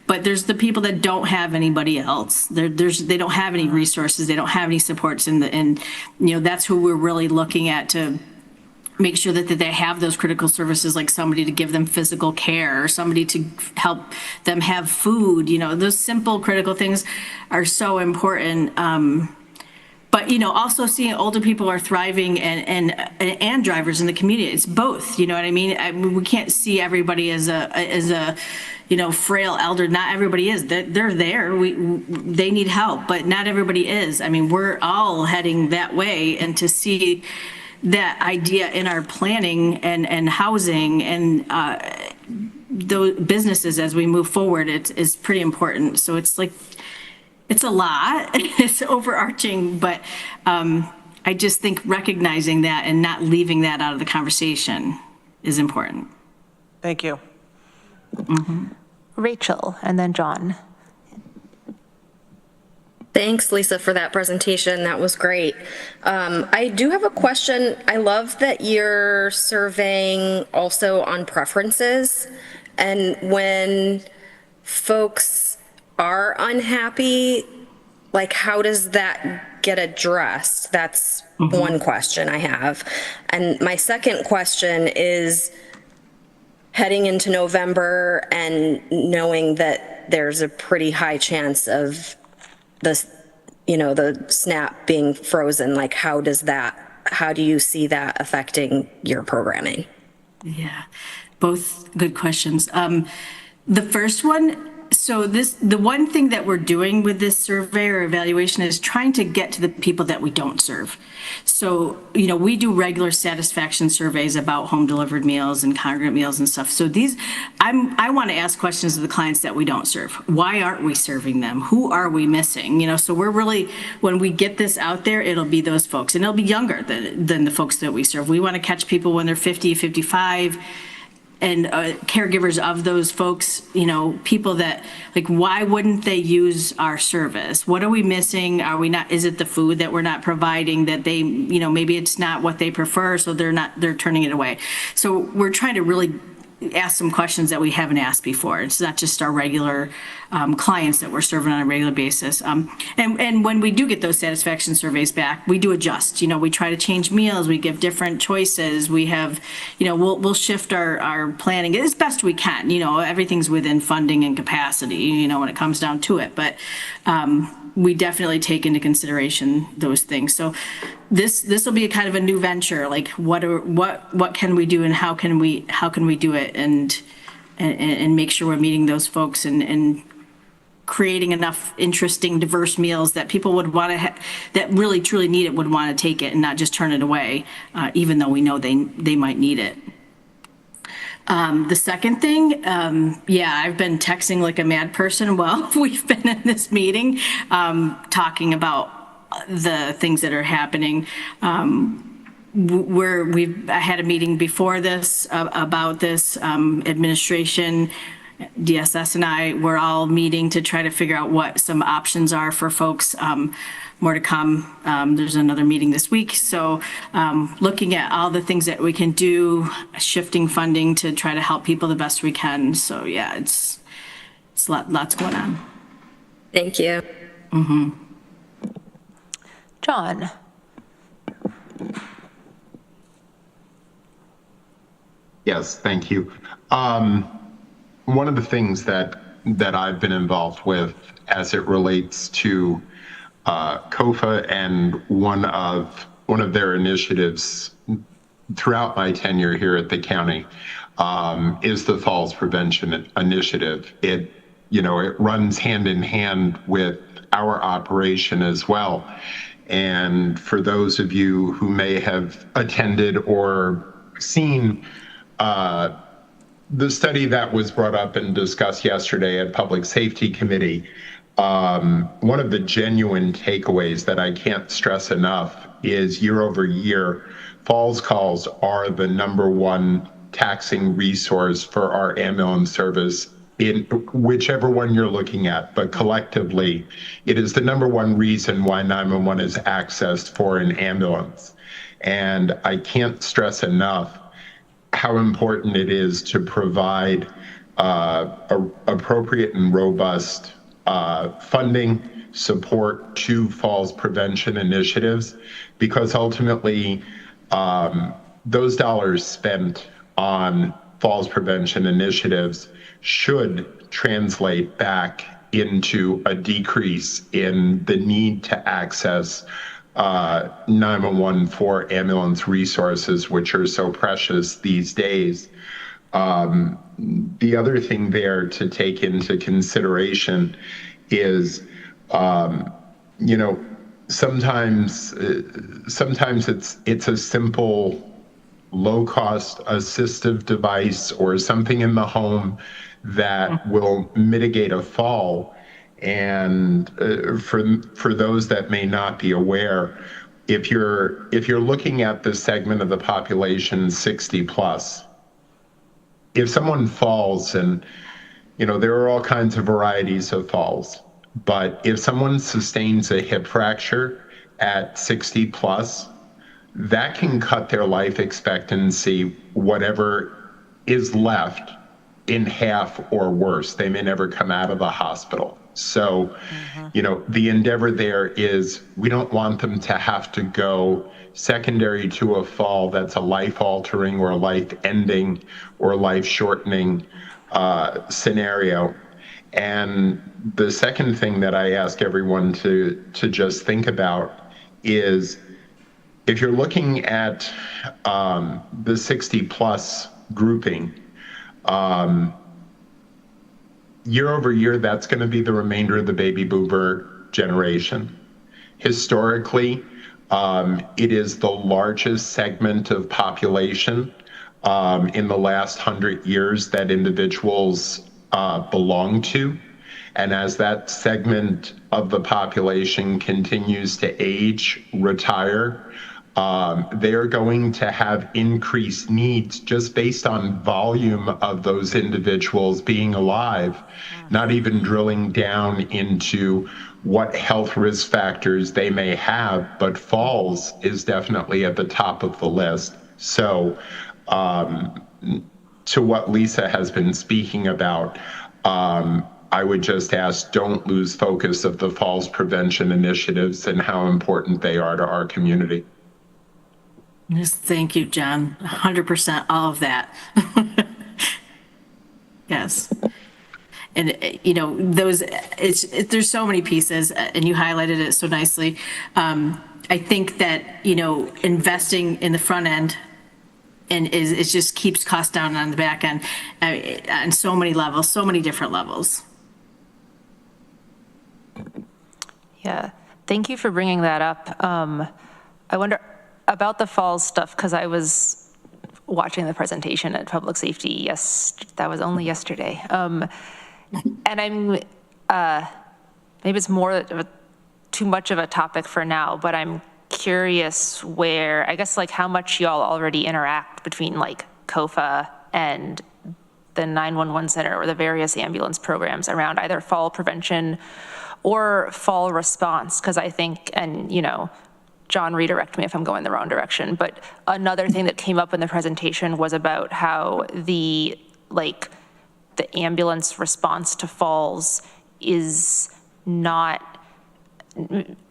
But there's the people that don't have anybody else. They don't have any resources. They don't have any supports and that's who we're really looking at to make sure that they have those critical services, like somebody to give them physical care or somebody to help them have food. Those simple critical things are so important. But also seeing older people are thriving and drivers in the community. It's both. You know what I mean? We can't see everybody as a frail elder. Not everybody is. They're there. They need help, but not everybody is. I mean, we're all heading that way, and to see that idea in our planning and housing and those businesses as we move forward, it's pretty important. So it's a lot, it's overarching, but I just think recognizing that and not leaving that out of the conversation is important. Thank you. Rachel, and then John. Thanks, Lisa, for that presentation. That was great. I do have a question. I love that you're surveying also on preferences. And when folks are unhappy, like how does that get addressed? That's one question I have. And my second question is, heading into November and knowing that there's a pretty high chance of the SNAP being frozen, like how do you see that affecting your programming? Yeah, both good questions. The first one, so the one thing that we're doing with this survey or evaluation is trying to get to the people that we don't serve. So, we do regular satisfaction surveys about home delivered meals and congregate meals and stuff. So I want to ask questions of the clients that we don't serve. Why aren't we serving them? Who are we missing? So we're really, when we get this out there, it'll be those folks, and it'll be younger than the folks that we serve. We want to catch people when they're 50, 55, and caregivers of those folks, people that, like, why wouldn't they use our service? What are we missing? Are we not, is it the food that we're not providing that they, maybe it's not what they prefer, so they're turning it away. So we're trying to really ask some questions that we haven't asked before. It's not just our regular clients that we're serving on a regular basis. And when we do get those satisfaction surveys back, we do adjust. We try to change meals. We give different choices. We have, we'll shift our planning as best we can. Everything's within funding and capacity, when it comes down to it. But we definitely take into consideration those things. So this will be a kind of a new venture. Like what can we do and how can we do it and make sure we're meeting those folks and creating enough interesting, diverse meals that people would want to that really truly need it would want to take it and not just turn it away, even though we know they might need it. The second thing, I've been texting like a mad person while we've been in this meeting, talking about the things that are happening. I had a meeting before this about this, administration, DSS and I were all meeting to try to figure out what some options are for folks. More to come. There's another meeting this week. So looking at all the things that we can do, shifting funding to try to help people the best we can. So yeah, it's lots going on. Thank you. John. Yes, thank you. One of the things that I've been involved with as it relates to COFA and one of their initiatives throughout my tenure here at the county is the Falls Prevention Initiative. It runs hand in hand with our operation as well. And for those of you who may have attended or seen the study that was brought up and discussed yesterday at Public Safety Committee, one of the genuine takeaways that I can't stress enough is year over year, falls calls are the #1 taxing resource for our ambulance service in whichever one you're looking at, but collectively, it is the #1 reason why 911 is accessed for an ambulance. And I can't stress enough how important it is to provide appropriate and robust funding support to falls prevention initiatives, because ultimately those dollars spent on falls prevention initiatives should translate back into a decrease in the need to access 911 for ambulance resources, which are so precious these days. The other thing there to take into consideration is, sometimes it's a simple, low-cost assistive device or something in the home that will mitigate a fall. And for those that may not be aware, if you're looking at the segment of the population 60 plus, if someone falls, and there are all kinds of varieties of falls, But if someone sustains a hip fracture at 60 plus, that can cut their life expectancy, whatever is left, in half or worse. They may never come out of the hospital. So, the endeavor there is we don't want them to have to go secondary to a fall that's a life-altering or life-ending or life-shortening scenario. And the second thing that I ask everyone to just think about is if you're looking at the 60 plus grouping, year over year, that's going to be the remainder of the baby boomer generation. Historically, it is the largest segment of population in the last 100 years that individuals belong to. And as that segment of the population continues to age, retire, they are going to have increased needs just based on volume of those individuals being alive, not even drilling down into what health risk factors they may have, but falls is definitely at the top of the list. So to what Lisa has been speaking about, I would just ask, don't lose focus of the falls prevention initiatives and how important they are to our community. Yes, thank you, John. 100% all of that. Yes. And, there's so many pieces, and you highlighted it so nicely. I think that, investing in the front end and it just keeps costs down on the back end on so many levels, so many different levels. Yeah, thank you for bringing that up. I wonder about the falls stuff, because I was watching the presentation at Public Safety. Yes, that was only yesterday. And I'm, maybe it's too much of a topic for now, but I'm curious where, I guess, how much y'all already interact between COFA and the 911 center or the various ambulance programs around either fall prevention or fall response. Because I think, and John, redirect me if I'm going the wrong direction, but another thing that came up in the presentation was about how the ambulance response to falls is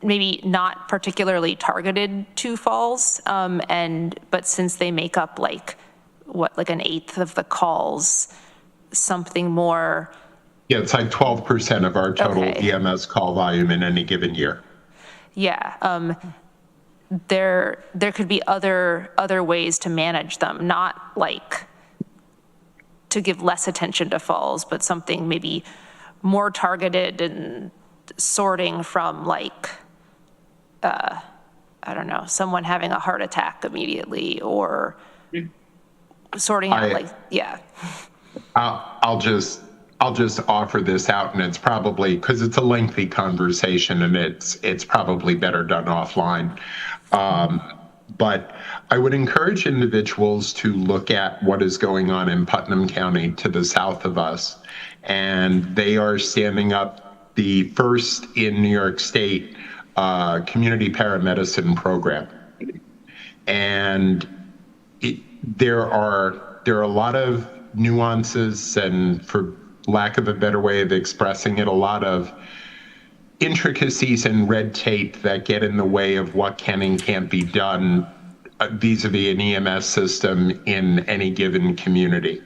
maybe not particularly targeted to falls, but since they make up an eighth of the calls, something more. Yeah, it's 12% of our total EMS call volume in any given year. Yeah, there could be other ways to manage them, not to give less attention to falls, but something maybe more targeted and sorting from I don't know, someone having a heart attack immediately, or sorting out yeah. I'll just offer this out, and it's probably because it's a lengthy conversation, and it's probably better done offline. But I would encourage individuals to look at what is going on in Putnam County to the south of us, and they are standing up the first in New York State community paramedicine program, and there are a lot of nuances, and for lack of a better way of expressing it, a lot of intricacies and red tape that get in the way of what can and can't be done vis-a-vis an EMS system in any given community.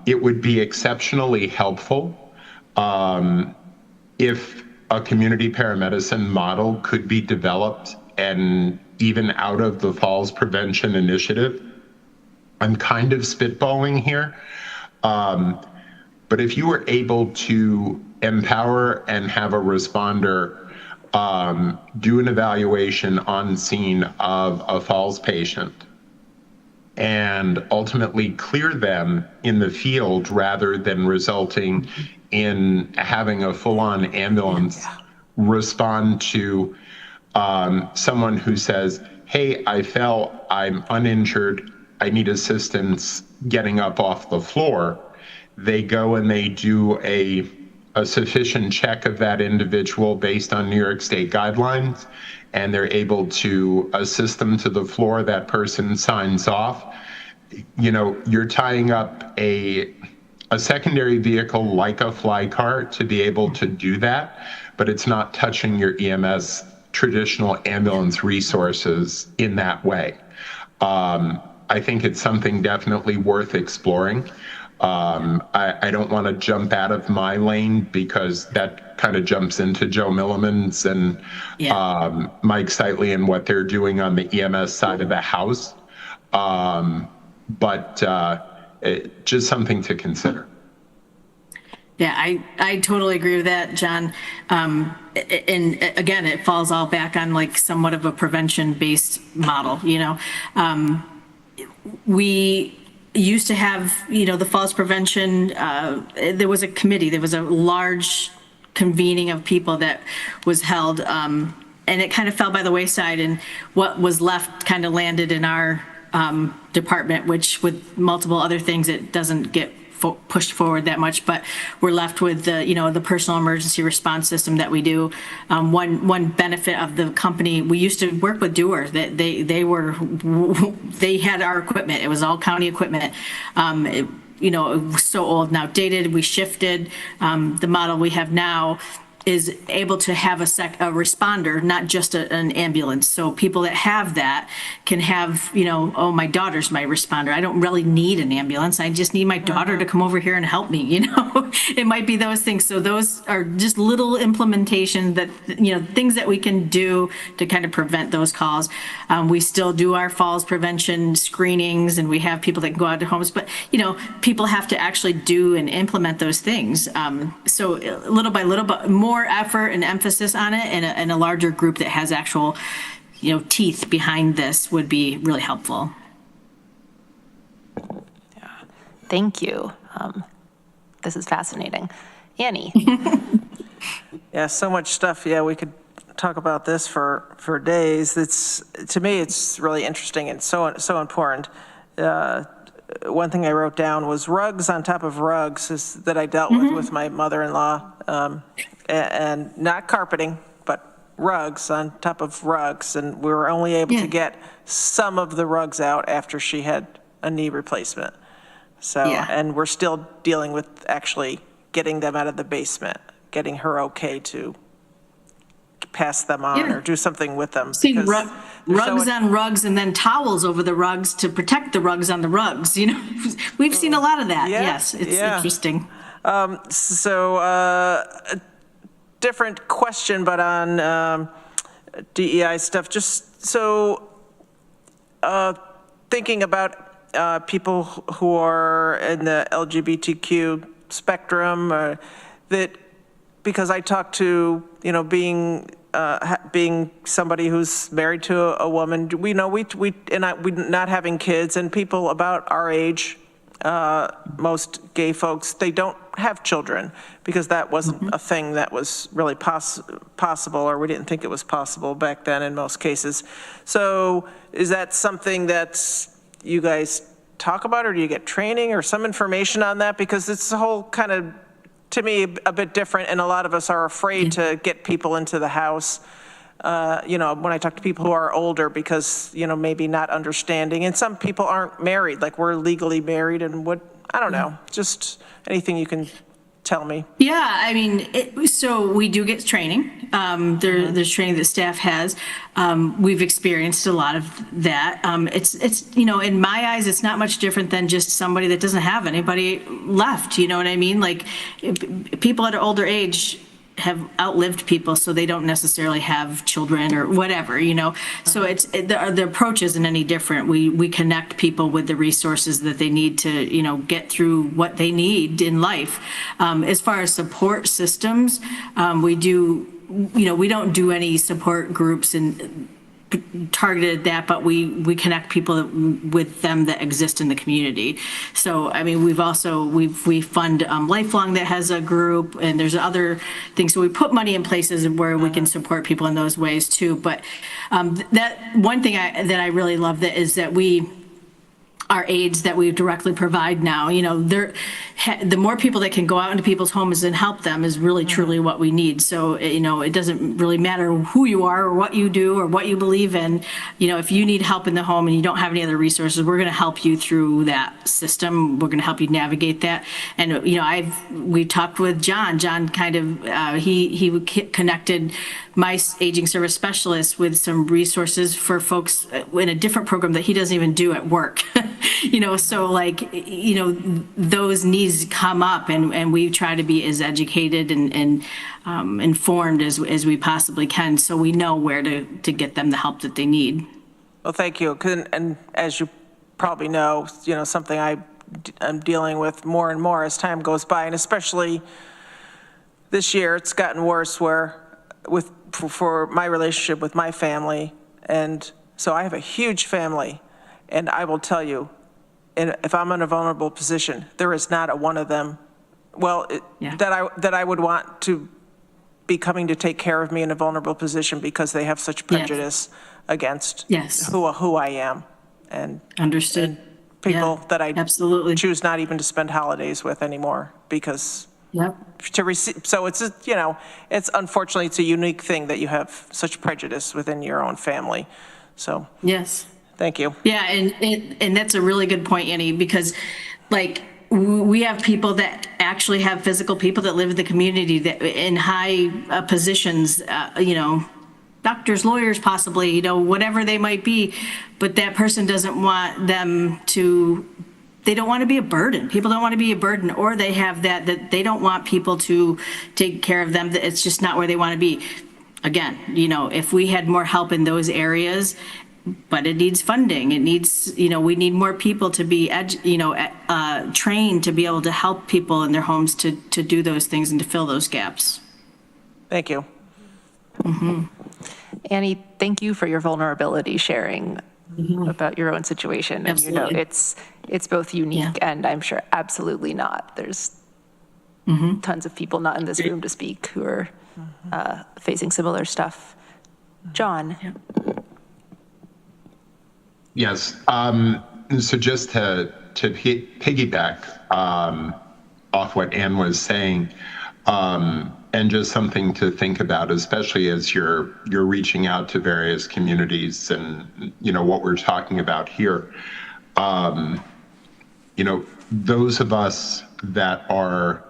It would be exceptionally helpful if a community paramedicine model could be developed and even out of the falls prevention initiative. I'm kind of spitballing here, but if you were able to empower and have a responder do an evaluation on scene of a falls patient and ultimately clear them in the field rather than resulting in having a full-on ambulance respond to someone who says, hey, I fell, I'm uninjured, I need assistance getting up off the floor. They go and they do a a sufficient check of that individual based on New York State guidelines, and they're able to assist them to the floor, that person signs off. You know, you're tying up a secondary vehicle like a fly car to be able to do that, but it's not touching your EMS traditional ambulance resources in that way. I think it's something definitely worth exploring. I don't want to jump out of my lane because that kind of jumps into Joe Milliman's and Mike Seitley and what they're doing on the EMS side of the house. But just something to consider. Yeah, I totally agree with that, John. And again, it falls all back on like somewhat of a prevention-based model, you know. We used to have, you know, the falls prevention, there was a committee, there was a large convening of people that was held, and it kind of fell by the wayside, and what was left kind of landed in our department, which with multiple other things, it doesn't get pushed forward that much, but we're left with the, you know, the personal emergency response system that we do. One benefit of the company, we used to work with Dewar, that they had our equipment. It was all county equipment. You know, it was so old and outdated. We shifted. The model we have now is able to have a responder, not just an ambulance. So people that have that can have, you know, oh, my daughter's my responder. I don't really need an ambulance. I just need my daughter to come over here and help me, you know. It might be those things. So those are just little implementation that, you know, things that we can do to kind of prevent those calls. We still do our falls prevention screenings, and we have people that can go out to homes, but, you know, people have to actually do and implement those things. So little by little, but more effort and emphasis on it, and a larger group that has actual, you know, teeth behind this would be really helpful. Yeah, thank you. This is fascinating. Annie. Yeah, so much stuff. Yeah, we could talk about this for days. To me, it's really interesting and so important. One thing I wrote down was rugs on top of rugs that I dealt with my mother-in-law, and not carpeting, but rugs on top of rugs. And we were only able to get some of the rugs out after she had a knee replacement. So, and we're still dealing with actually getting them out of the basement, getting her okay to pass them on or do something with them. See, rugs on rugs, and then towels over the rugs to protect the rugs on the rugs. You know, we've seen a lot of that. Yes, it's interesting. Different question, but on DEI stuff. Just so thinking about people who are in the LGBTQ spectrum, that because I talk to, you know, being somebody who's married to a woman, we know we not having kids, and people about our age, most gay folks, they don't have children because that wasn't a thing that was really possible, or we didn't think it was possible back then in most cases. So is that something that you guys talk about, or do you get training or some information on that? Because it's a whole kind of, to me, a bit different, and a lot of us are afraid to get people into the house. You know, when I talk to people who are older, because, you know, maybe not understanding, and some people aren't married, like we're legally married, and I don't know, just anything you can tell me. Yeah, I mean, so we do get training. There's training that staff has. We've experienced a lot of that. It's you know, in my eyes, it's not much different than just somebody that doesn't have anybody left. You know what I mean? Like, people at an older age have outlived people, so they don't necessarily have children or whatever, you know. So the approach isn't any different. We connect people with the resources that they need to, you know, get through what they need in life. As far as support systems, we do, you know, we don't do any support groups and targeted at that, but we connect people with them that exist in the community. So, I mean, we fund Lifelong that has a group, and there's other things. So we put money in places where we can support people in those ways too. But that one thing that I really love is that we our aides that we directly provide now. The more people that can go out into people's homes and help them is really truly what we need. So, it doesn't really matter who you are or what you do or what you believe in. If you need help in the home and you don't have any other resources, we're going to help you through that system. We're going to help you navigate that. And, we talked with John. John kind of, he connected my aging service specialist with some resources for folks in a different program that he doesn't even do at work. Those needs come up, and we try to be as educated and informed as we possibly can, so we know where to get them the help that they need. Well, thank you. And as you probably know, something I'm dealing with more and more as time goes by, and especially this year, it's gotten worse for my relationship with my family. And so I have a huge family, and I will tell you, if I'm in a vulnerable position, there is not a one of them, that I would want to be coming to take care of me in a vulnerable position because they have such prejudice against who I am. And understood. And people that I absolutely choose not even to spend holidays with anymore because to receive. So it's it's unfortunately it's a unique thing that you have such prejudice within your own family. So yes. Thank you. Yeah, and that's a really good point, Annie, because we have people that actually have physical people that live in the community that in high positions, doctors, lawyers, possibly, whatever they might be, but that person doesn't want them to. They don't want to be a burden. People don't want to be a burden, or they have that they don't want people to take care of them. That it's just not where they want to be. Again, if we had more help in those areas. But it needs funding. It needs, we need more people to be, trained to be able to help people in their homes to do those things and to fill those gaps. Thank you. Mm-hmm. Annie, thank you for your vulnerability sharing about your own situation. Absolutely. And it's both unique and I'm sure absolutely not. There's tons of people not in this room to speak who are facing similar stuff. John. Yes. So just to piggyback off what Ann was saying, and just something to think about, especially as you're reaching out to various communities and what we're talking about here. Those of us that are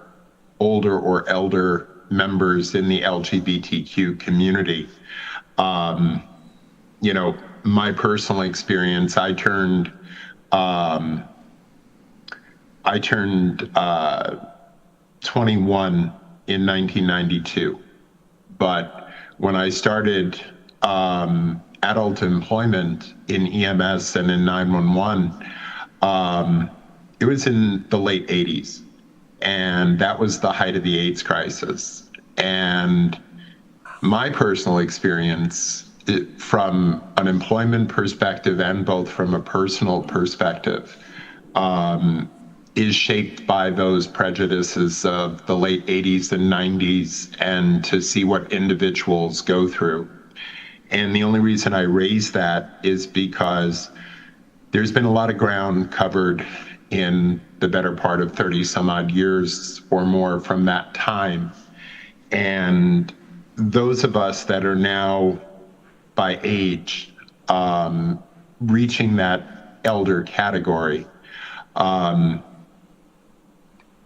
older or elder members in the LGBTQ community, my personal experience, I turned 21 in 1992. But when I started adult employment in EMS and in 911, it was in the late 80s. And that was the height of the AIDS crisis. And my personal experience from an employment perspective and both from a personal perspective is shaped by those prejudices of the late 80s and 90s and to see what individuals go through. And the only reason I raise that is because there's been a lot of ground covered in the better part of 30 some odd years or more from that time. And those of us that are now by age, reaching that elder category,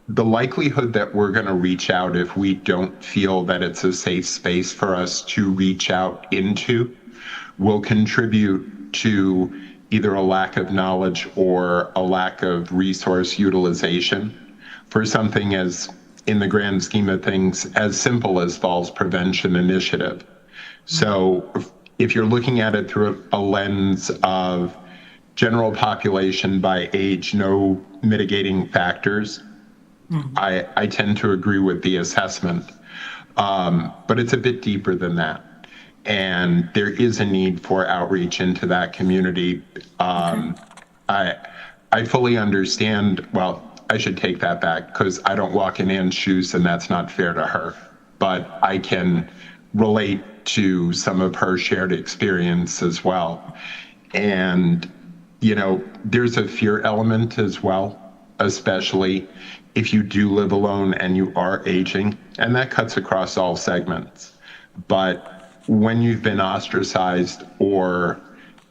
the likelihood that we're going to reach out if we don't feel that it's a safe space for us to reach out into will contribute to either a lack of knowledge or a lack of resource utilization for something as, in the grand scheme of things, as simple as falls prevention initiative. So if you're looking at it through a lens of general population by age, no mitigating factors, I tend to agree with the assessment. But it's a bit deeper than that. And there is a need for outreach into that community. I fully understand, well, I should take that back because I don't walk in Ann's shoes and that's not fair to her. But I can relate to some of her shared experience as well. And, there's a fear element as well, especially if you do live alone and you are aging, and that cuts across all segments. But when you've been ostracized or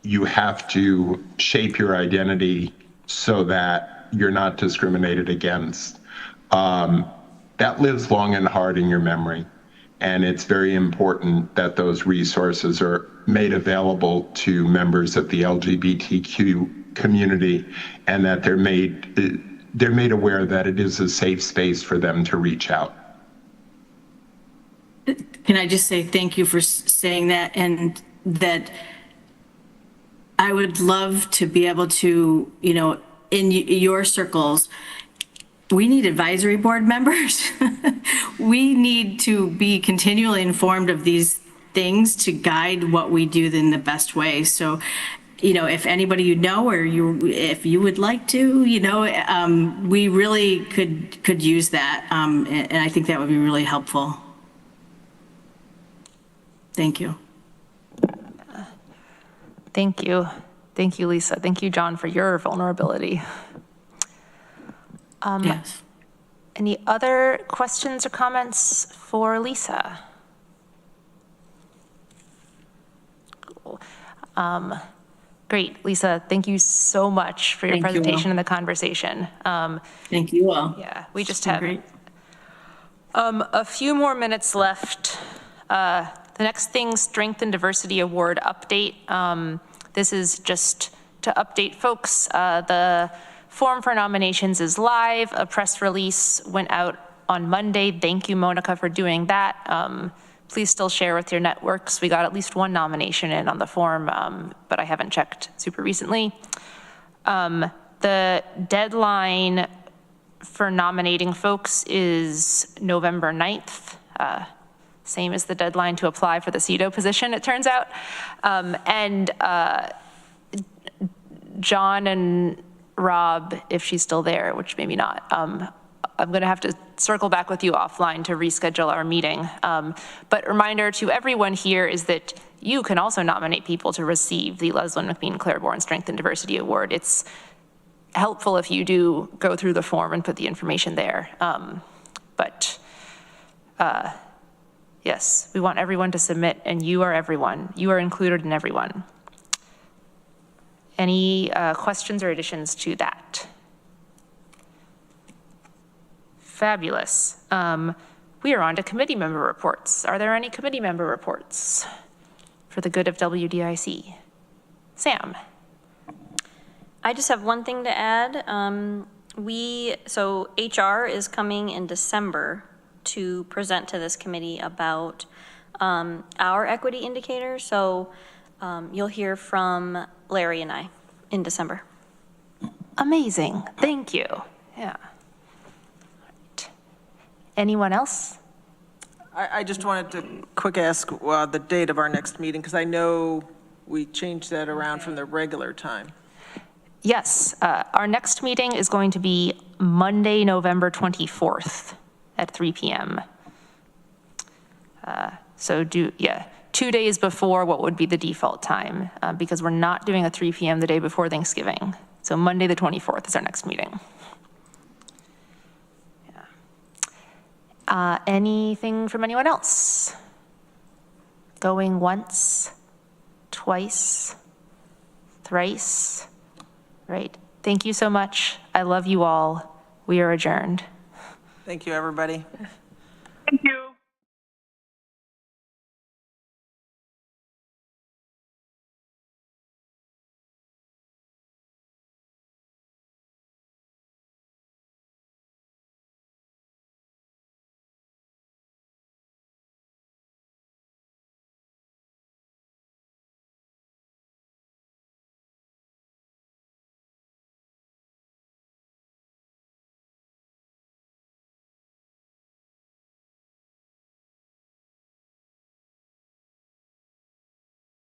you have to shape your identity so that you're not discriminated against, that lives long and hard in your memory. And it's very important that those resources are made available to members of the LGBTQ community, and that they're made aware that it is a safe space for them to reach out. Can I just say thank you for saying that, and that I would love to be able to, in your circles, we need advisory board members. We need to be continually informed of these things to guide what we do in the best way. So, if anybody or if you would like to, we really could use that. And I think that would be really helpful. Thank you. Thank you. Thank you, Lisa. Thank you, John, for your vulnerability. Yes. Any other questions or comments for Lisa? Cool. Great, Lisa, thank you so much for your presentation and the conversation. Thank you all. Yeah, we just have a few more minutes left. The next thing, Strength and Diversity Award update. This is just to update folks. The form for nominations is live. A press release went out on Monday. Thank you, Monica, for doing that. Please still share with your networks. We got at least one nomination in on the form, but I haven't checked super recently. The deadline for nominating folks is November 9th. Same as the deadline to apply for the CEDO position, it turns out. And John and Rob, if she's still there, which maybe not, I'm gonna have to circle back with you offline to reschedule our meeting. But reminder to everyone here is that you can also nominate people to receive the Leslyn McBean Claiborne Strength and Diversity Award. It's helpful if you do go through the form and put the information there. Yes, we want everyone to submit, and you are everyone. You are included in everyone. Any questions or additions to that? Fabulous. We are on to committee member reports. Are there any committee member reports for the good of WDIC? Sam. I just have one thing to add. So HR is coming in December to present to this committee about our equity indicator. So you'll hear from Larry and I in December. Amazing, thank you. Yeah. Right. Anyone else? I just wanted to quick ask the date of our next meeting, because I know we changed that around from the regular time. Yes, our next meeting is going to be Monday, November 24th at 3 p.m. So 2 days before what would be the default time, because we're not doing a 3 p.m. the day before Thanksgiving. So Monday the 24th is our next meeting. Yeah. Anything from anyone else? Going once, twice, thrice? Right. Thank you so much. I love you all. We are adjourned. Thank you, everybody.